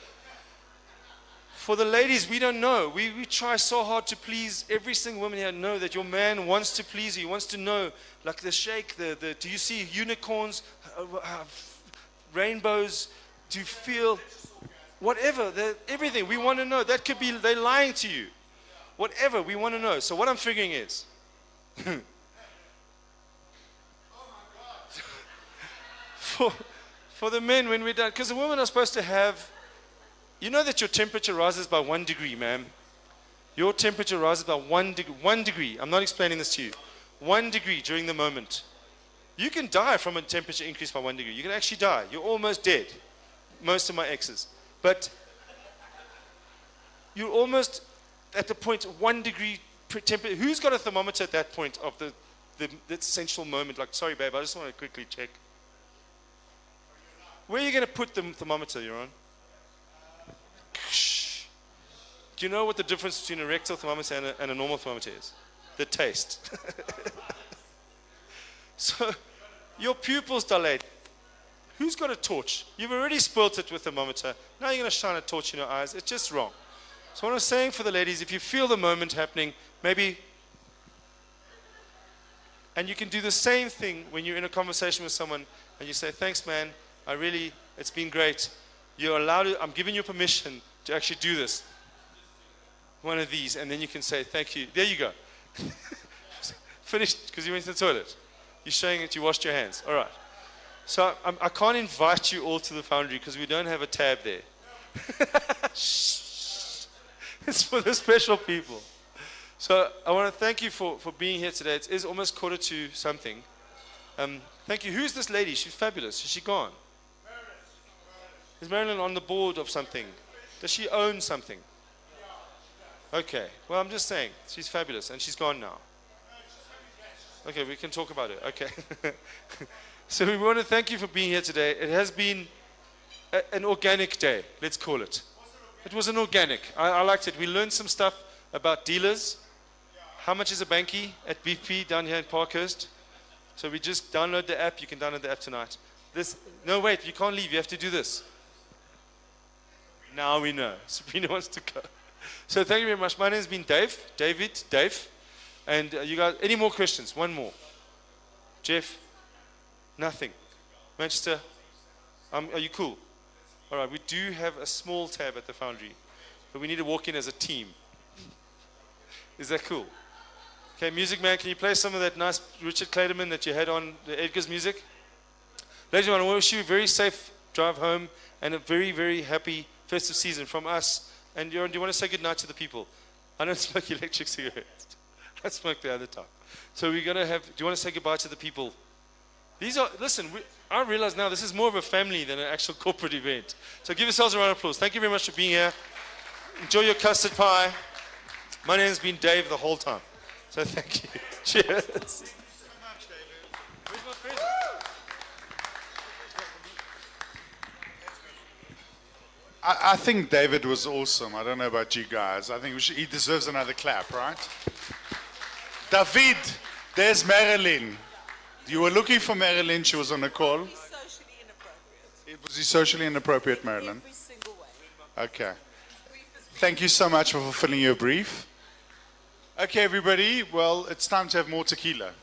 For the ladies, we don't know. We try so hard to please every single woman here. Know that your man wants to please you. He wants to know, like the shake, do you see unicorns, rainbows? Do you feel whatever? Everything. We want to know. That could be they're lying to you. Whatever, we want to know. So what I'm figuring is, for the men when we're done, because the women are supposed to have, you know that your temperature rises by 1 degree, ma'am. Your temperature rises by 1 degree. 1 degree. I'm not explaining this to you. 1 degree during the moment. You can die from a temperature increase by 1 degree. You can actually die. You're almost dead. most of my exes. But you're almost at the point 1 degree temperature. Who's got a thermometer at that point of the essential moment? Like, sorry, babe, I just want to quickly check. Where are you going to put the thermometer you're on? Do you know what the difference between a rectal thermometer and a normal thermometer is? The taste. So, your pupils dilate. Who's got a torch? You've already spoilt it with a thermometer. Now you're going to shine a torch in your eyes. It's just wrong. So what I'm saying for the ladies, if you feel the moment happening, maybe, and you can do the same thing when you're in a conversation with someone and you say, thanks man, it's been great. You're allowed to, I'm giving you permission to actually do this. One of these, and then you can say, thank you. There you go. Finished, because you went to the toilet. You're showing that you washed your hands. All right. So I can't invite you all to the foundry because we don't have a tab there. It's for the special people. So I want to thank you for being here today. It is almost 1:45. Thank you. Who's this lady? She's fabulous. Is she gone? Is Marilyn on the board of something? Does she own something? Okay. Well, I'm just saying. She's fabulous. And she's gone now. Okay, we can talk about it. Okay. So we want to thank you for being here today. It has been an organic day, let's call it. It was an organic. I liked it. We learned some stuff about dealers. How much is a bankie at BP down here in Parkhurst? So we just download the app. You can download the app tonight. No, wait, you can't leave. You have to do this. Now we know. Sabrina wants to go. So thank you very much. My name has been Dave. And you guys, any more questions? One more. Jeff? Nothing. Manchester? Are you cool? All right, we do have a small tab at the foundry, but we need to walk in as a team. Is that cool? Okay, music man, can you play some of that nice Richard Clayderman that you had on the Edgar's music? Ladies and gentlemen, I want to wish you a very safe drive home and a very, very happy festive season from us. And do you want to say goodnight to the people? I don't smoke electric cigarettes. I smoke the other type. So we're going to have, do you want to say goodbye to the people? I realize now this is more of a family than an actual corporate event. So give yourselves a round of applause. Thank you very much for being here. Enjoy your custard pie. My name has been Dave the whole time. So thank you. Cheers. Thank you so much, David. Where's my present? I think David was awesome. I don't know about you guys. I think he deserves another clap, right? David, there's Marilyn. You were looking for Marilyn. She was on a call. It was socially inappropriate, Marilyn. Every single way. Okay. Thank you so much for fulfilling your brief. Okay, everybody. Well, it's time to have more tequila.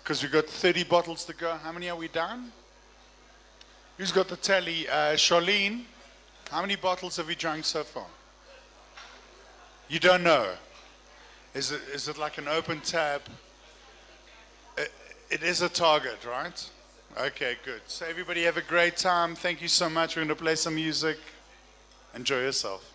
Because we've got 30 bottles to go. How many are we down? Who's got the tally? Charlene, how many bottles have we drunk so far? You don't know. Is it like an open tab? It is a target, right? Okay, good. So everybody have a great time. Thank you so much. We're going to play some music. Enjoy yourself.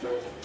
Sure.